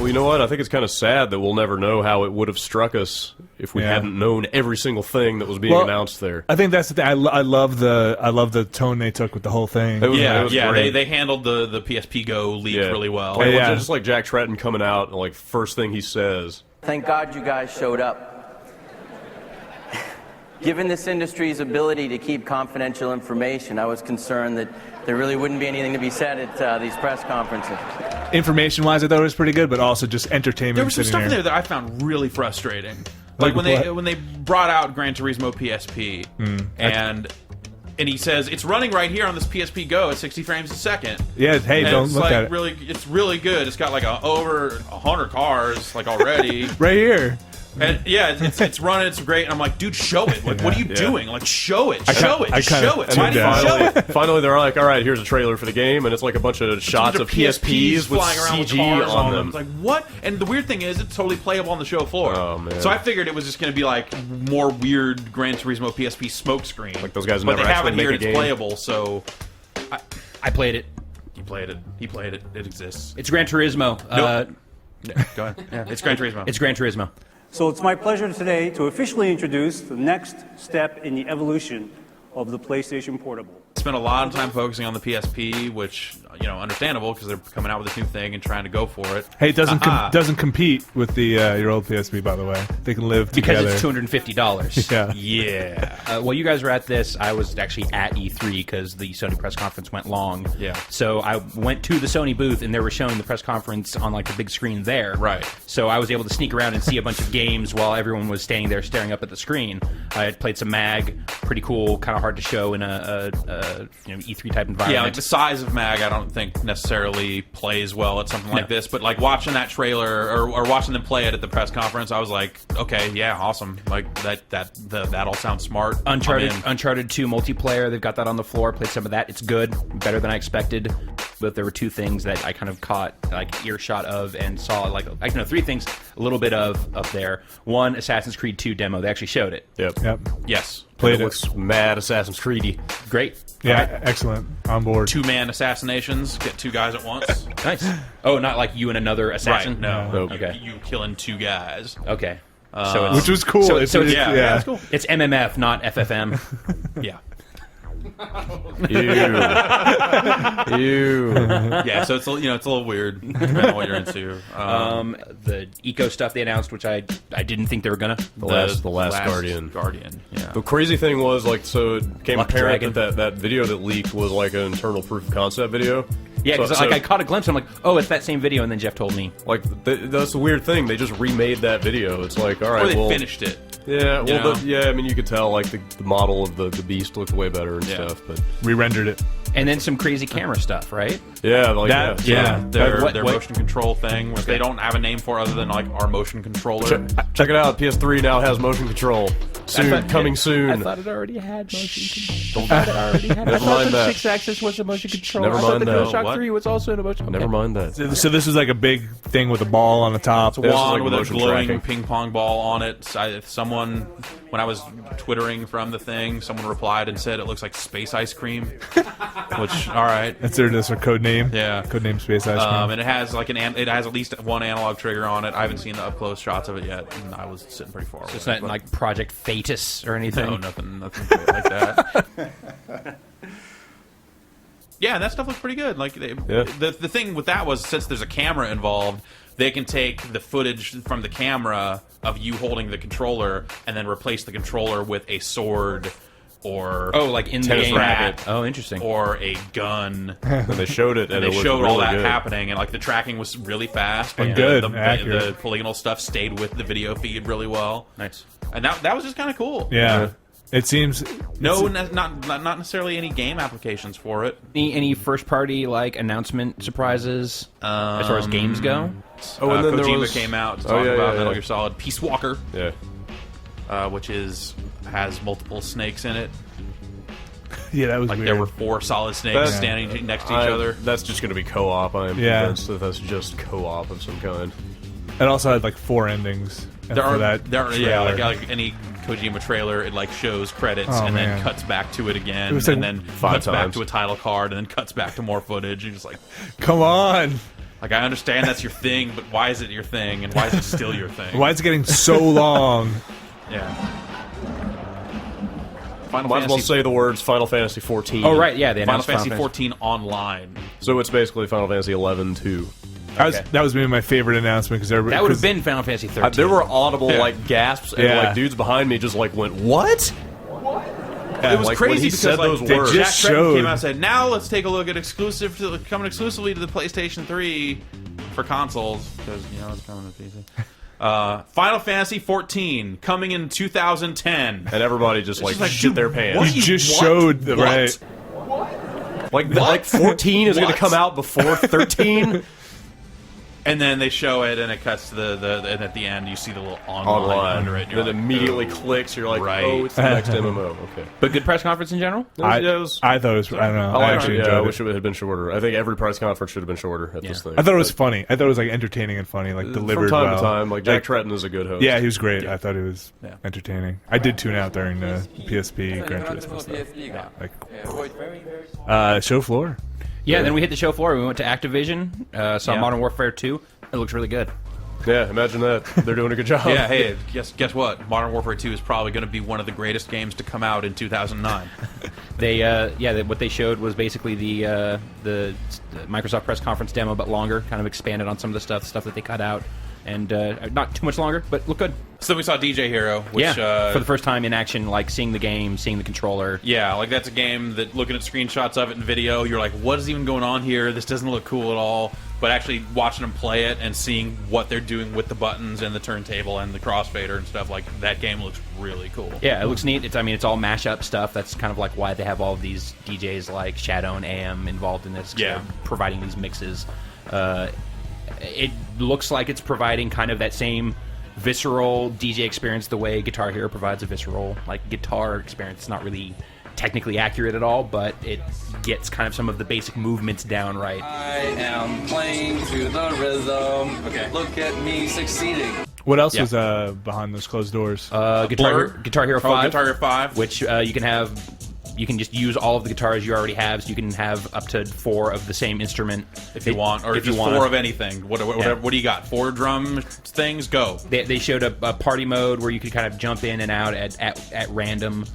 You know what? I think it's kind of sad that we'll never know how it would have struck us if we hadn't known every single thing that was being announced there. I think that's the thing. I love the tone they took with the whole thing. It was great. They handled the PSP Go leak really well. Just like Jack Tretton coming out and like first thing he says. Thank God you guys showed up. Given this industry's ability to keep confidential information, I was concerned that there really wouldn't be anything to be said at these press conferences. Information-wise, I thought it was pretty good, but also just entertainment. There was some sitting stuff in there there that I found really frustrating. Like when they brought out Gran Turismo PSP, and he says it's running right here on this PSP Go at 60 frames a second. Yeah, hey, and don't it's look like at it. Really, it's really good. It's got like over 100 cars like already right here. And yeah, it's running. It's great. And I'm like, dude, show it. Like, what are you doing? Like, show it. Show it. Show it. Why didn't you show it? Finally, they're like, all right, here's a trailer for the game, and it's like a bunch of shots of PSPs with flying around CG with cars on them. It's like, what? And the weird thing is, it's totally playable on the show floor. Oh, man. So I figured it was just going to be like more weird Gran Turismo PSP smoke screen. Like those guys but never they have actually it here make and a it's game. playable, so I played it. You played it. He played it. It exists. It's Gran Turismo. Nope. Go ahead. Yeah, it's Gran Turismo. It's Gran Turismo. So it's my pleasure today to officially introduce the next step in the evolution of the PlayStation Portable. Spent a lot of time focusing on the PSP, which, you know, understandable because they're coming out with this new thing and trying to go for it. Hey, it doesn't compete with the your old PSP, by the way. They can live together. Because it's $250. Yeah. Yeah. While you guys were at this, I was actually at E3 because the Sony press conference went long. Yeah. So I went to the Sony booth and they were showing the press conference on like the big screen there. Right. So I was able to sneak around and see a bunch of games while everyone was standing there staring up at the screen. I had played some MAG, pretty cool, kind of hard to show in a E3 type environment. Yeah, like the size of Mag, I don't think necessarily plays well at something like this. But like watching that trailer or watching them play it at the press conference, I was like, okay, yeah, awesome. Like that all sounds smart. Uncharted 2 multiplayer, they've got that on the floor. Played some of that. It's good, better than I expected. But there were two things that I kind of caught like earshot of and saw three things a little bit of up there. One, Assassin's Creed 2 demo. They actually showed it. Yep. Yes. Played it. Looks mad Assassin's Creedy. Great. Yeah, excellent. On board. 2-man assassinations. Get 2 guys at once. Nice. Oh, not like you and another assassin? Right. No. Nope. Okay. You killing 2 guys. Okay. Which was cool. So it's cool. It's MMF, not FFM. Yeah. Ew. Yeah, so it's a little weird depending on what you're into. The eco stuff they announced, which I didn't think they were gonna. The last Guardian. Yeah. The crazy thing was it became Luck apparent Dragon. that video that leaked was like an internal proof of concept video. Yeah, because I caught a glimpse. I'm like, oh, it's that same video, and then Jeff told me. Like that's the weird thing. They just remade that video. It's like, all right, Or they finished it. Yeah, You know? I mean, you could tell like the model of the beast looked way better and stuff, but re-rendered it. And then some crazy camera stuff, right? Yeah, Their motion control thing, which they don't have a name for other than like our motion controller. Check it out. PS3 now has motion control. Coming soon. I thought it already had motion control. Never mind that. 6-axis was a motion control. Never I thought mind the that. DualShock 3 was also a motion. Never mind that. So this was like a big thing with a ball on the top. It's a wand like with a motion glowing tracking. ping pong ball on it. When I was twittering from the thing, someone replied and said it looks like space ice cream. Which, all right, That's their code name. Yeah. Code name Space Ice Cream. and it has it has at least one analog trigger on it. I haven't seen the up close shots of it yet, and I was sitting pretty far away. It's not but- like Project Fetus or anything. No, nothing like that. Yeah, that stuff looks pretty good. Like the thing with that was, since there's a camera involved, they can take the footage from the camera of you holding the controller and then replace the controller with a sword or like in the game. racket, Oh, interesting. or a gun. And they showed it, and they it looked showed all really that good. happening, and like the tracking was really fast. And Like, good, the accurate. polygonal stuff stayed with the video feed really well. Nice. And that was just kind of cool. Yeah. It seems Not necessarily any game applications for it. Any first party like announcement surprises as far as games go? Oh, and then there Kojima was- came out to Oh, talk yeah, about yeah, Metal yeah. Gear Solid Peace Walker, Yeah. which has multiple snakes in it. Yeah, that was Like weird. there were 4 solid snakes standing next to each other. That's just going to be co-op. I am convinced that that's just co-op of some kind. It also had like 4 endings. There are trailer. like any Kojima trailer, it like shows credits Oh, and man. then cuts back to it again, It was like and then 5 cuts back times. to a title card, and then cuts back to more footage. You're just like, Come on. I understand that's your thing, but why is it your thing, and why is it still your thing? Why is it getting so long? Yeah. Might as well say the words Final Fantasy 14. Oh, right, yeah, they Final announced Fantasy 14 online. So it's basically Final Fantasy 11 2. That was maybe my favorite announcement because everybody. That would have been Final Fantasy 13. There were audible like gasps, and like dudes behind me just like went, "What?" It was like, crazy when he because said like, those Jack words. Tretton showed- came out and said, "Now let's take a look at coming exclusively to the PlayStation 3 for consoles because it's coming to PC." Final Fantasy 14 coming in 2010, and everybody just like shit dude, their pants. what? You just What? showed the What? right. Like 14 is going to come out before 13. And then they show it, and it cuts to and at the end you see the little online under it. And Then you're it like, immediately "Oh." clicks. You're like, Right. "Oh, it's the next MMO." Okay. But good press conference in general? I thought it was. I don't know. I actually I enjoyed wish it. it had been shorter. I think every press conference should have been shorter at this thing. I thought it was funny. I thought it was like entertaining and funny, like delivered from time well. to time. Like Jack Tretton is a good host. Yeah, he was great. I thought he was entertaining. I did tune out during the PSP Gran Turismo stuff. Like, show floor. Yeah, then we hit the show floor. We went to Activision, saw Modern Warfare 2. It looks really good. Yeah, imagine that. They're doing a good job. Yeah, hey, guess what? Modern Warfare 2 is probably going to be one of the greatest games to come out in 2009. What they showed was basically the Microsoft press conference demo, but longer. Kind of expanded on some of the stuff that they cut out. and not too much longer, but look good. So we saw DJ Hero, which for the first time in action, like seeing the game, seeing the controller. Yeah, like that's a game that looking at screenshots of it in video, you're like, what is even going on here? This doesn't look cool at all. But actually watching them play it and seeing what they're doing with the buttons and the turntable and the crossfader and stuff, like that game looks really cool. Yeah, it looks neat. It's all mashup stuff. That's kind of like why they have all of these DJs like Shadow and AM involved in this. Yeah, providing these mixes. It looks like it's providing kind of that same visceral DJ experience the way Guitar Hero provides a visceral like guitar experience. It's not really technically accurate at all, but it gets kind of some of the basic movements down right. I am playing to the rhythm. Okay. Look at me succeeding. What else was behind those closed doors? Guitar Hero 5. Guitar Hero 5. Which you can just use all of the guitars you already have, so you can have up to 4 of the same instrument if you want, or if just you want 4 of anything. What do you got? 4 drum things? Go. They showed a party mode where you could kind of jump in and out at random,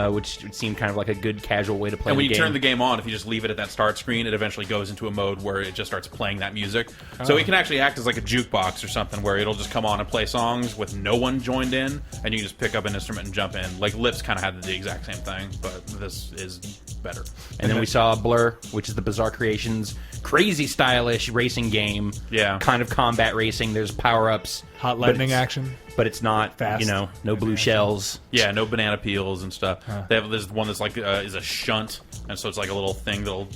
which seemed kind of like a good casual way to play and the when game. you turn the game on, if you just leave it at that start screen, it eventually goes into a mode where it just starts playing that music. So it can actually act as like a jukebox or something where it'll just come on and play songs with no one joined in, and you can just pick up an instrument and jump in. Like Lips kind of had the exact same thing, but this is better. And then we saw Blur, which is the Bizarre Creations crazy stylish racing game. Yeah. Kind of combat racing. There's power-ups. Hot lightning action. But it's not fast. No blue shells. Yeah, no banana peels and stuff. There's one that's like is a shunt, and so it's like a little thing that'll,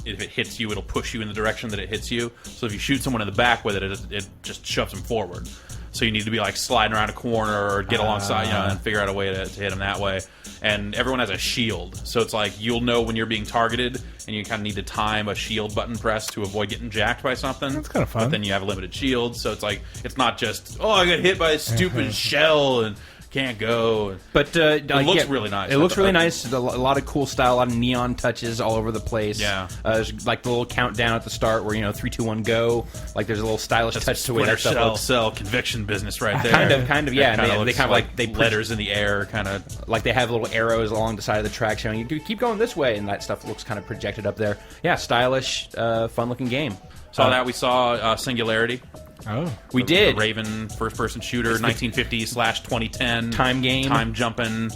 if it hits you, it'll push you in the direction that it hits you. So if you shoot someone in the back with it, it just shoves them forward. So you need to be like sliding around a corner or get alongside, and figure out a way to hit them that way. And everyone has a shield, so it's like you'll know when you're being targeted, and you kind of need to time a shield button press to avoid getting jacked by something. That's kind of fun. But then you have a limited shield, so it's like it's not just I got hit by a stupid shell and can't go. But it looks really nice. It looks really nice. A lot of cool style, a lot of neon touches all over the place. Yeah. There's like the little countdown at the start where 3, 2, 1, go. Like there's a little stylish touch to the way that stuff looks. Sell conviction business right there. Kind of, yeah. They kind of like they letters in the air, kind of like they have little arrows along the side of the track showing you keep going this way, and that stuff looks kind of projected up there. Yeah, stylish, fun-looking game. That we saw Singularity. Oh, we did. The Raven first-person shooter, 1950/2010 time game, time jumping.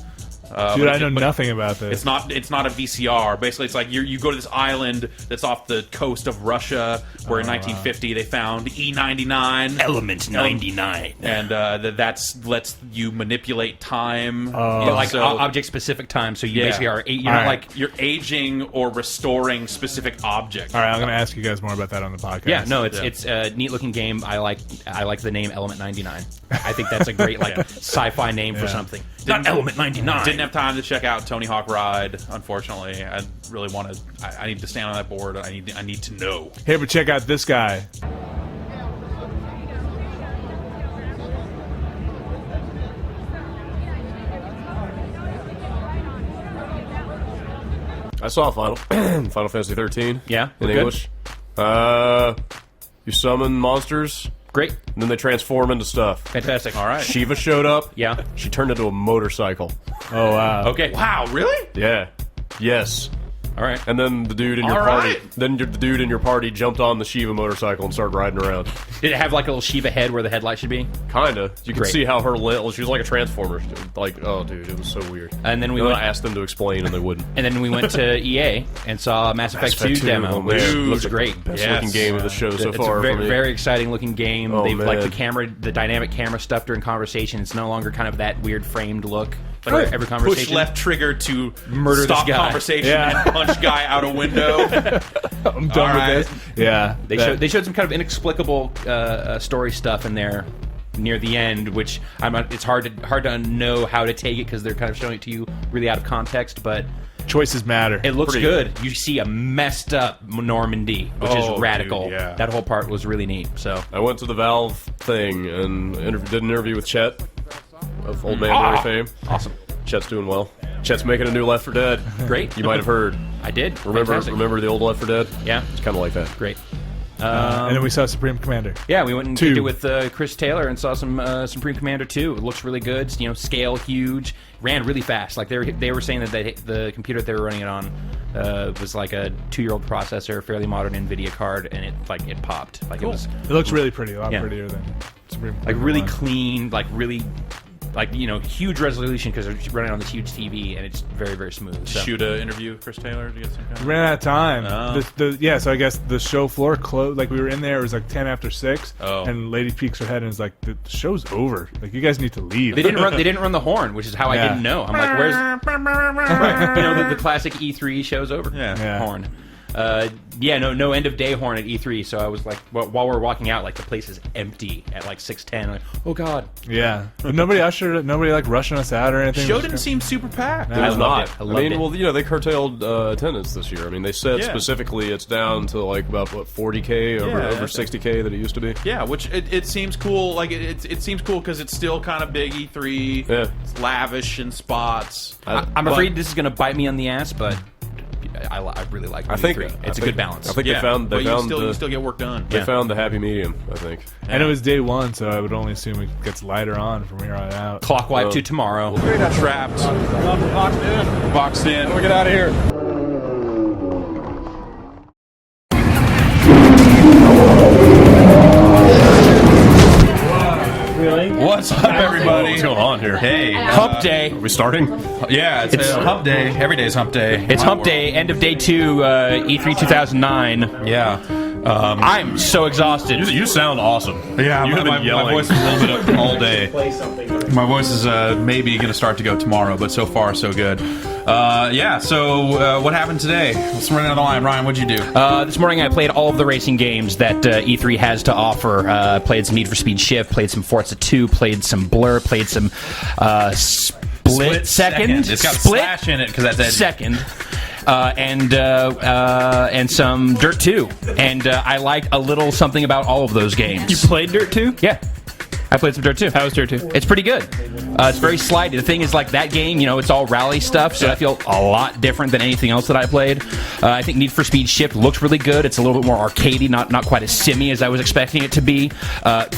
Dude, I know nothing about this. It's not a VCR. Basically, it's like you go to this island that's off the coast of Russia, where in 1950 they found E99 Element 99, and that's lets you manipulate time, object-specific time. So you basically are you're aging or restoring specific objects. All right, I'm going to ask you guys more about that on the podcast. Yeah, no, it's a neat-looking game. I like the name Element 99. I think that's a great sci-fi name for something. Not Element 99. Didn't have time to check out Tony Hawk Ride, unfortunately. I really want to. I need to stand on that board. I need to know. Hey, but check out this guy. I saw Final Fantasy 13. Yeah, in English. You summon monsters. Great. And then they transform into stuff. Fantastic. All right. Shiva showed up. Yeah. She turned into a motorcycle. Oh, wow. Okay. Wow, really? Yeah. Yes. All right. And then the dude in your party, the dude in your party jumped on the Shiva motorcycle and started riding around. Did it have like a little Shiva head where the headlight should be? Kinda. You could Great. see how her she was like a transformer. Like, oh, dude, it was so weird. And then I asked them to explain, and they wouldn't. And then we went to EA and saw Mass Effect 2 demo, which looks great. Best looking game of the show so far. It's a for me. very exciting looking game. Oh, They've like man. the dynamic camera stuff during conversation. It's no longer kind of that weird framed look. Like every conversation. Push left trigger to murder stop this guy. conversation and punch guy out a window. I'm done with this. Yeah. They showed some kind of inexplicable story stuff in there near the end, which it's hard to know how to take it because they're kind of showing it to you really out of context, but choices matter. It looks good. You see a messed up Normandy, which is radical. Dude, yeah. That whole part was really neat. So I went to the Valve thing and did an interview with Chet of Old Man Mary fame. Awesome. Chet's doing well. Chet's making a new Left 4 Dead. Great. You might have heard. I did. Remember the old Left 4 Dead? Yeah. It's kind of like that. Great. And then we saw Supreme Commander. Yeah, we went and 2. did it with Chris Taylor and saw some Supreme Commander 2. It looks really good. Scale huge, ran really fast. Like they were saying that the computer that they were running it on was like a 2-year-old processor, fairly modern NVIDIA card, and it popped. Like It looks really pretty. A lot prettier than like really clean, like really. Like, huge resolution because they're running on this huge TV, and it's very, very smooth. So. Shoot a interview, Chris Taylor? Did you get some kind We ran out of time. Oh. So I guess the show floor closed. Like, we were in there, it was like 10 after 6. Oh. And Lady peeks her head and is like, the show's over. Like, you guys need to leave. They didn't run the horn, which is how I didn't know. I'm like, where's... Right. The classic E3 show's over horn. No end of day horn at E3. So I was like, while we're walking out, like the place is empty at like 6:10. Like, oh god. Yeah, but nobody like rushing us out or anything. Show didn't seem super packed. It was not. I loved it. Well, they curtailed attendance this year. I mean, they said specifically it's down to like about 40K over 60K that it used to be. Yeah, which it seems cool. Like it seems cool because it's still kind of big E3. Yeah, it's lavish in spots. I'm afraid this is going to bite me on the ass, but. I really like E3. It's a good balance. I think they found you still get work done. They found the happy medium, I think. And it was day one, so I would only assume it gets lighter on from here on out. Clock wipe to tomorrow. Trapped. Boxed in. We get out of here. What's up, everybody? What's going on here? Hey, Hump Day. Are we starting? Yeah, it's Hump Day. Every day's Hump Day. It's Hump Day. End of day 2. E3 2009. Yeah. I'm so exhausted. You sound awesome. Yeah, you have been yelling. My voice is a little bit up all day. My voice is maybe going to start to go tomorrow, but so far so good. So what happened today? Let's run down the line. Ryan, what'd you do? This morning I played all of the racing games that E3 has to offer. Played some Need for Speed Shift, played some Forza 2, played some Blur, played some Split Second. It's got Split Slash in it because that's Eddie. Second. And some Dirt 2. And I liked a little something about all of those games. You played Dirt 2? Yeah. I played some Dirt 2. How was Dirt 2? It's pretty good. It's very slidey. The thing is, like, that game, it's all rally stuff, so I feel a lot different than anything else that I played. I think Need for Speed Shift looks really good. It's a little bit more arcadey, not quite as simmy as I was expecting it to be.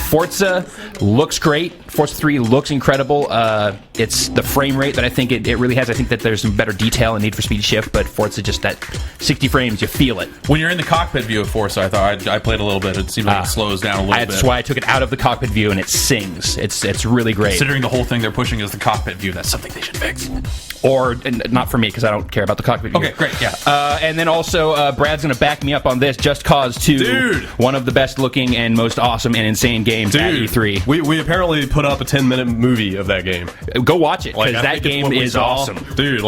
Forza looks great. Forza 3 looks incredible. It's the frame rate that I think it really has. I think that there's some better detail in Need for Speed Shift, but Forza just that 60 frames, you feel it. When you're in the cockpit view of Forza, I thought I played a little bit. It seems like it slows down a little bit. That's why I took it out of the cockpit view, and it sings. It's really great. Considering the whole thing they're pushing is the cockpit view, that's something they should fix. Or not for me, because I don't care about the cockpit view. Okay, great, yeah. And then also, Brad's going to back me up on this. Just Cause 2, Dude. One of the best looking and most awesome and insane games at E3. We apparently put up a 10-minute movie of that game. Go watch it, because I that think it's game what we is saw. awesome. Dude,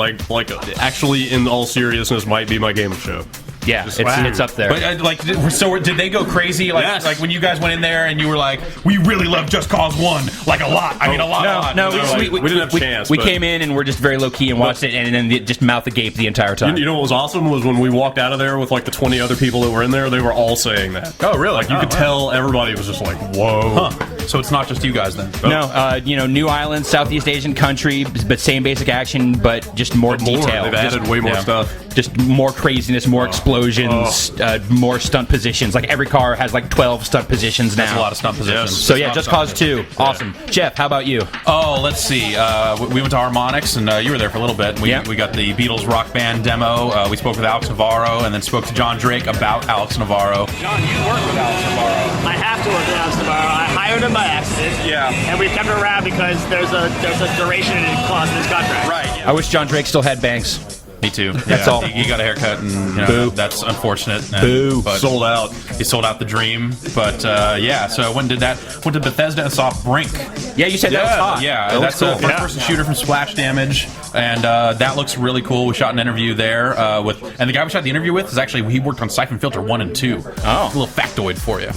actually, in all seriousness, might be my game of show. Yeah, it's up there. But so did they go crazy? Like when you guys went in there and you were like, we really love Just Cause 1, like a lot. I mean, a lot. No, we didn't have a chance. We came in and we're just very low key and watched it, and then just mouth agape the entire time. You know what was awesome was when we walked out of there with like the 20 other people that were in there. They were all saying that. Oh, really? Like you could tell everybody was just like, whoa. Huh. So it's not just you guys then? No, new island, Southeast Asian country, but same basic action, but just more detail. They've added way more stuff. Just more craziness, more explosions, more stunt positions. Like every car has like 12 stunt positions now. That's a lot of stunt positions. So yeah, Just Cause 2, awesome. Jeff, how about you? Oh, let's see. We went to Harmonix, and you were there for a little bit. We got the Beatles Rock Band demo. We spoke with Alex Navarro, and then spoke to John Drake about Alex Navarro. John, you work with Alex Navarro. I have to work with Alex Navarro. I hired him by accident. Yeah. And we've kept him around because there's a duration clause in his contract. Right. I wish John Drake still had banks. Me too. That's all. He got a haircut, and Boo. that's unfortunate. Boo. But Sold out. He sold out the dream. But so I went to Bethesda and saw Brink. Yeah, you said that was hot. Yeah, That that's looks a cool. first-person shooter from Splash Damage, and that looks really cool. We shot an interview there and the guy we shot the interview with is actually he worked on Siphon Filter 1 and 2. Oh, a little factoid for you.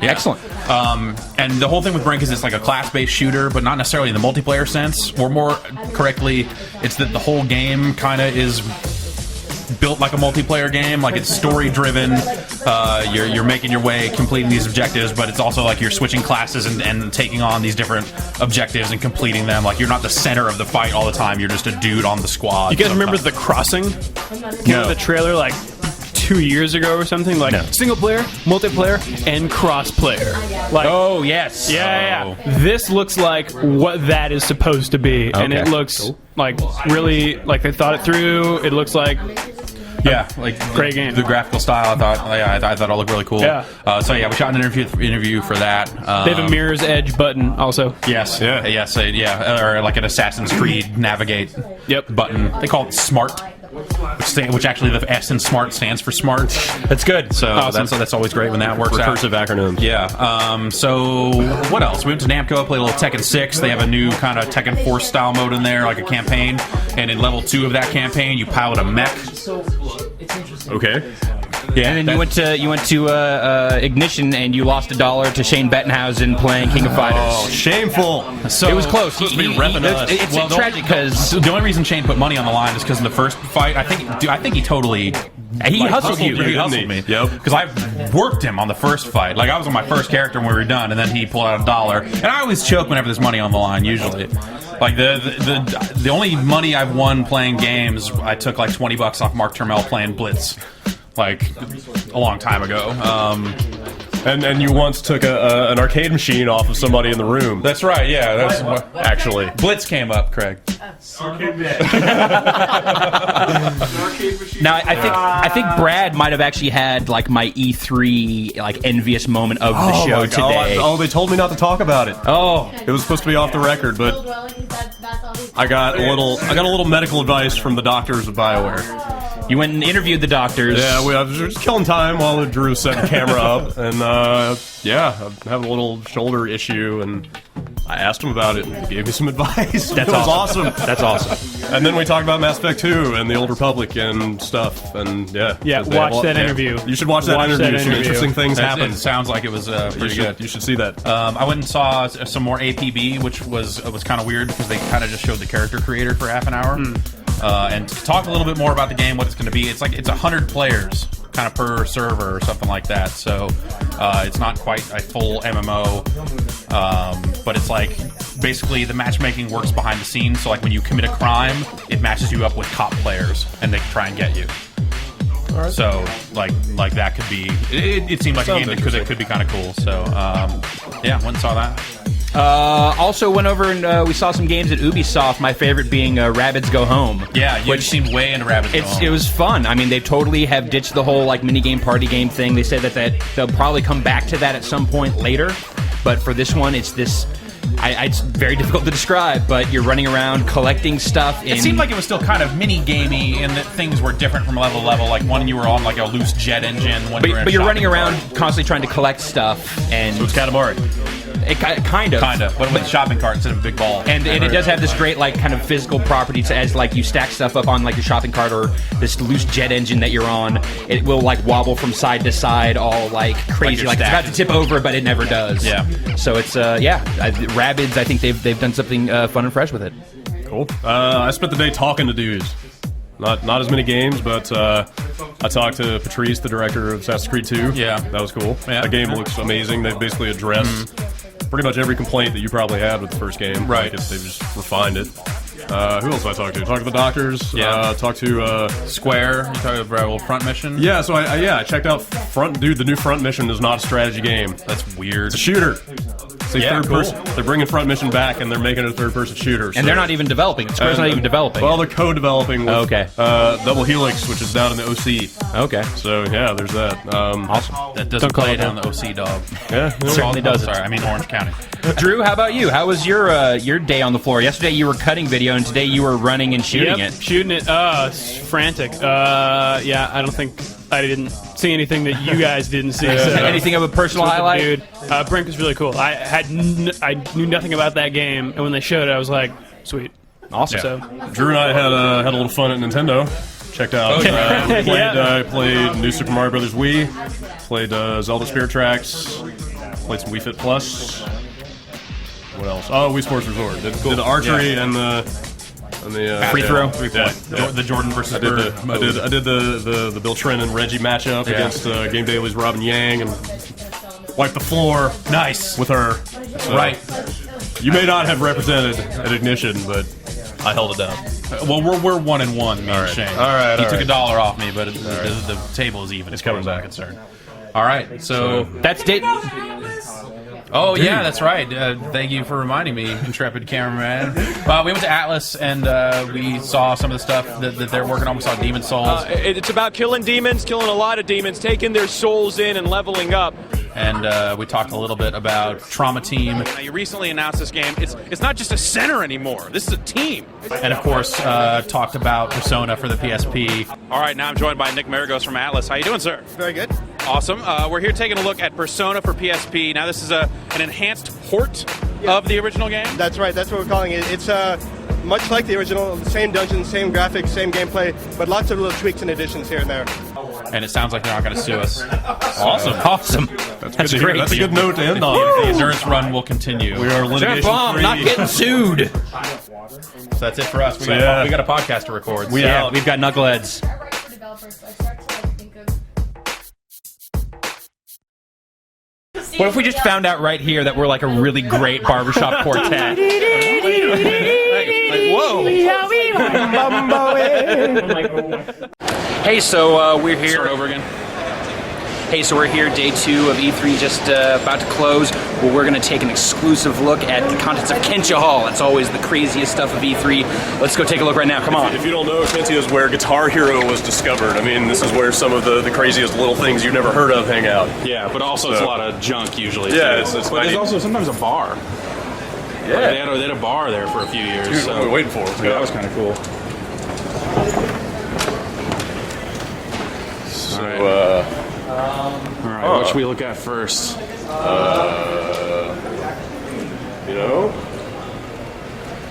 Yeah. Excellent. And the whole thing with Brink is it's like a class-based shooter, but not necessarily in the multiplayer sense. Or more correctly, it's that the whole game kind of is built like a multiplayer game. Like it's story driven. You're making your way, completing these objectives, but it's also like you're switching classes and taking on these different objectives and completing them. Like you're not the center of the fight all the time. You're just a dude on the squad. You guys remember The Crossing? The trailer like 2 years ago or something? Like single player, multiplayer, and cross player. Like, oh yes. Yeah. This looks like what that is supposed to be, and it looks like really like they thought it through. It looks like Yeah, like great game. The graphical style, I thought it looked really cool. Yeah. So yeah, we shot an interview for that. They have a Mirror's Edge button also. Yes. Yes. Or like an Assassin's Creed navigate. Button. They call it Smart. Which actually the S in Smart stands for smart. That's good. So Awesome. that's always great when that works Recursive out. acronyms. Yeah. So what else? We went to Namco, played a little Tekken 6. They have a new kind of Tekken Force style mode in there, like a campaign. And in level 2 of that campaign, you pilot a mech. Okay. Yeah. And then you went to Ignition and you lost $1 to Shane Bettenhausen playing King of Fighters. Oh, shameful. So it was close. It's tragic because the only reason Shane put money on the line is because in the first fight, I think he totally hustled you. He hustled me. Yep. Because I worked him on the first fight. Like I was on my first character when we were done, and then he pulled out $1. And I always choke whenever there's money on the line. Usually, like the only money I've won playing games, I took like $20 off Mark Turmel playing Blitz, like a long time ago. And you once took an arcade machine off of somebody in the room. That's right. Yeah, that's what, actually. Blitz came up, Craig. Now I think Brad might have actually had like my E3 like envious moment of the show today. They told me not to talk about it. Oh, it was supposed to be off the record, but I got a little medical advice from the doctors of BioWare. You went and interviewed the doctors. Yeah, I was just killing time while Drew set the camera up, and I'm having a little shoulder issue, and I asked him about it, and he gave me some advice. That's it was awesome. That's awesome. And then we talked about Mass Effect 2 and the Old Republic and stuff, and watch that interview. You should watch that interview. Some interesting things happened. It sounds like it was pretty good. You should see that. I went and saw some more APB, which was kind of weird because they kind of just showed the character creator for half an hour. And to talk a little bit more about the game, what it's going to be, it's 100 players kind of per server or something like that. So it's not quite a full MMO, but it's like basically the matchmaking works behind the scenes. So like when you commit a crime, it matches you up with cop players, and they can try and get you. Right. So like that could be. It seemed like a game that could be kind of cool. So went and saw that. Also went over and we saw some games at Ubisoft, my favorite being Rabbids Go Home. Yeah, which seemed way into Rabbids Go Home. It was fun. I mean, they totally have ditched the whole like minigame party game thing. They said that they'll probably come back to that at some point later. But for this one, it's this... it's very difficult to describe, but you're running around collecting stuff. It seemed like it was still kind of mini-gamey in that things were different from level to level. Like one, you were on like a loose jet engine. But you're running around constantly trying to collect stuff. And so it's Katamari. Kind of. But with a shopping cart instead of a big ball. And it does have this great like kind of physical property as like you stack stuff up on like your shopping cart or this loose jet engine that you're on. It will like wobble from side to side all like crazy. Like it's about to tip over, but it never does. Yeah. So it's Rabbids, I think they've done something fun and fresh with it. Cool. I spent the day talking to dudes. Not as many games, but I talked to Patrice, the director of Assassin's Creed 2. Yeah. That was cool. Yeah. The game looks amazing. They basically addressed pretty much every complaint that you probably had with the first game. Right. They've just refined it. Who else did I talk to? Talked to the doctors. Yeah. Talked to Square. You talked about Front Mission. Yeah. So I checked out Front. Dude, the new Front Mission is not a strategy game. That's weird. It's a shooter. It's a third person. They're bringing Front Mission back, and they're making it a third-person shooter. And they're not even developing. Square's not even developing. Well, they're co-developing with okay. Double Helix, which is down in the OC. Okay. So yeah, there's that. Awesome. That doesn't play down the OC, dog. Yeah, certainly doesn't. Sorry, I mean Orange County. Drew, how about you? How was your day on the floor? Yesterday you were cutting video, and today you were running and shooting it. Shooting it. It's frantic. I don't think I didn't see anything that you guys didn't see. So. Anything of a personal highlight? Dude, Brink was really cool. I knew nothing about that game, and when they showed it, I was like, sweet. Awesome. Yeah. So Drew and I had a little fun at Nintendo. Checked out. Played New Super Mario Brothers Wii. Played Zelda Spirit Tracks. Played some Wii Fit Plus. What else? Oh, Wii Sports Resort. Did archery and the free throw. The Jordan versus I did the Bill Trent and Reggie matchup against Game Daily's Robin Yang and wiped the floor. Nice with her. So, right. You may not have represented at Ignition, but I held it down. Well, we're 1-1, me and Shane. All right. He took $1 off me, but the table is even. It's coming back. Concerned. All right, so that's date. Oh yeah, that's right. Thank you for reminding me, intrepid cameraman. We went to Atlas and we saw some of the stuff that they're working on. We saw Demon Souls. It's about killing demons, killing a lot of demons, taking their souls in and leveling up. And we talked a little bit about Trauma Team. Now, you recently announced this game. It's not just a center anymore. This is a team. And of course, talked about Persona for the PSP. All right, now I'm joined by Nick Maragos from Atlas. How you doing, sir? Very good. Awesome. We're here taking a look at Persona for PSP. Now, this is an enhanced port of the original game? That's right. That's what we're calling it. It's much like the original, the same dungeons, same graphics, same gameplay, but lots of little tweaks and additions here and there. And it sounds like they're not going to sue us. Awesome. That's great. That's a good note to end on. The endurance run will continue. We are litigation free. Not getting sued. So that's it for us. We got a podcast to record. We've got knuckleheads. What if we just found out right here that we're like a really great barbershop quartet? Whoa! Hey, so we're here. Start over again. Hey, so we're here, day 2 of E3, just about to close, where we're going to take an exclusive look at the contents of Kentia Hall. It's always the craziest stuff of E3. Let's go take a look right now. Come on. If you don't know, Kentia is where Guitar Hero was discovered. I mean, this is where some of the craziest little things you've never heard of hang out. Yeah, but also it's a lot of junk usually. Yeah, too. But there's also sometimes a bar. Yeah. Like they had a bar there for a few years. Dude, so what are we waiting for? Yeah, that was kind of cool. So, all right, what should we look at first?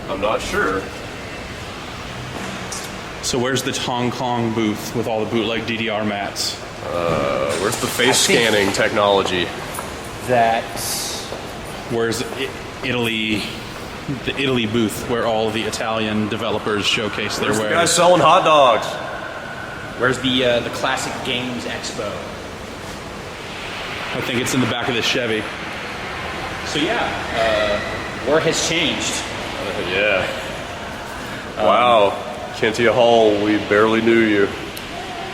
I'm not sure. So where's the Hong Kong booth with all the bootleg DDR mats? Where's the face scanning technology? Where's Italy? The Italy booth where all the Italian developers showcase their Where's the wares. guys selling hot dogs? Where's the Classic Games Expo? I think it's in the back of this Chevy. So work has changed. Yeah. Wow. Kentia Hall, we barely knew you.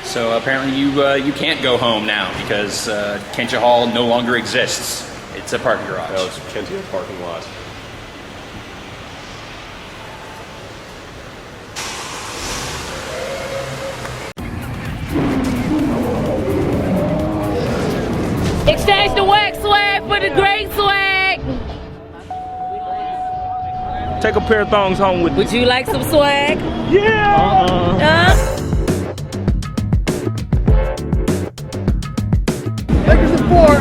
So apparently you can't go home now because Kentia Hall no longer exists. It's a parking garage. No, it's Kentia parking lot. Exchange the wax swag for the great swag. Take a pair of thongs home with you. Would you like some swag? Yeah. Lakers in 4.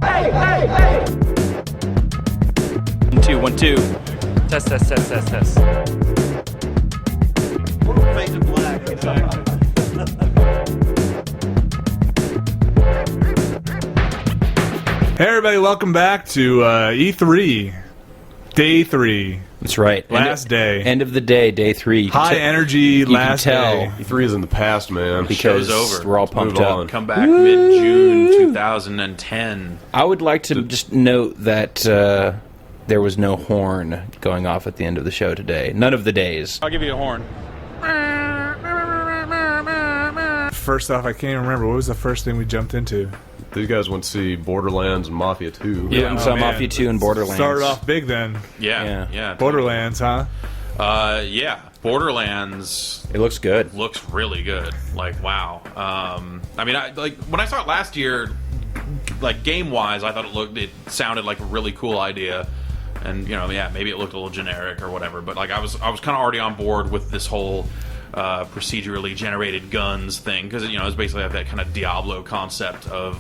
Hey. 1 2 1 2. Test. Hey everybody, welcome back to E3, Day 3. That's right. Last day. End of the day, day 3. High energy last day. E3 is in the past, man. Because Show's over. we're all pumped up. Come back mid-June 2010. I would like to just note that there was no horn going off at the end of the show today. None of the days. I'll give you a horn. First off, I can't even remember. What was the first thing we jumped into? These guys went to see Borderlands and Mafia 2. Yeah, and saw Mafia 2 and Borderlands. Started off big then. Yeah. Borderlands, huh? Yeah. Borderlands. It looks good. Looks really good. Like, wow. I mean, when I saw it last year, like game-wise, I thought it sounded like a really cool idea. And maybe it looked a little generic or whatever. But like, I was kind of already on board with this whole procedurally generated guns thing because it's basically that kind of Diablo concept of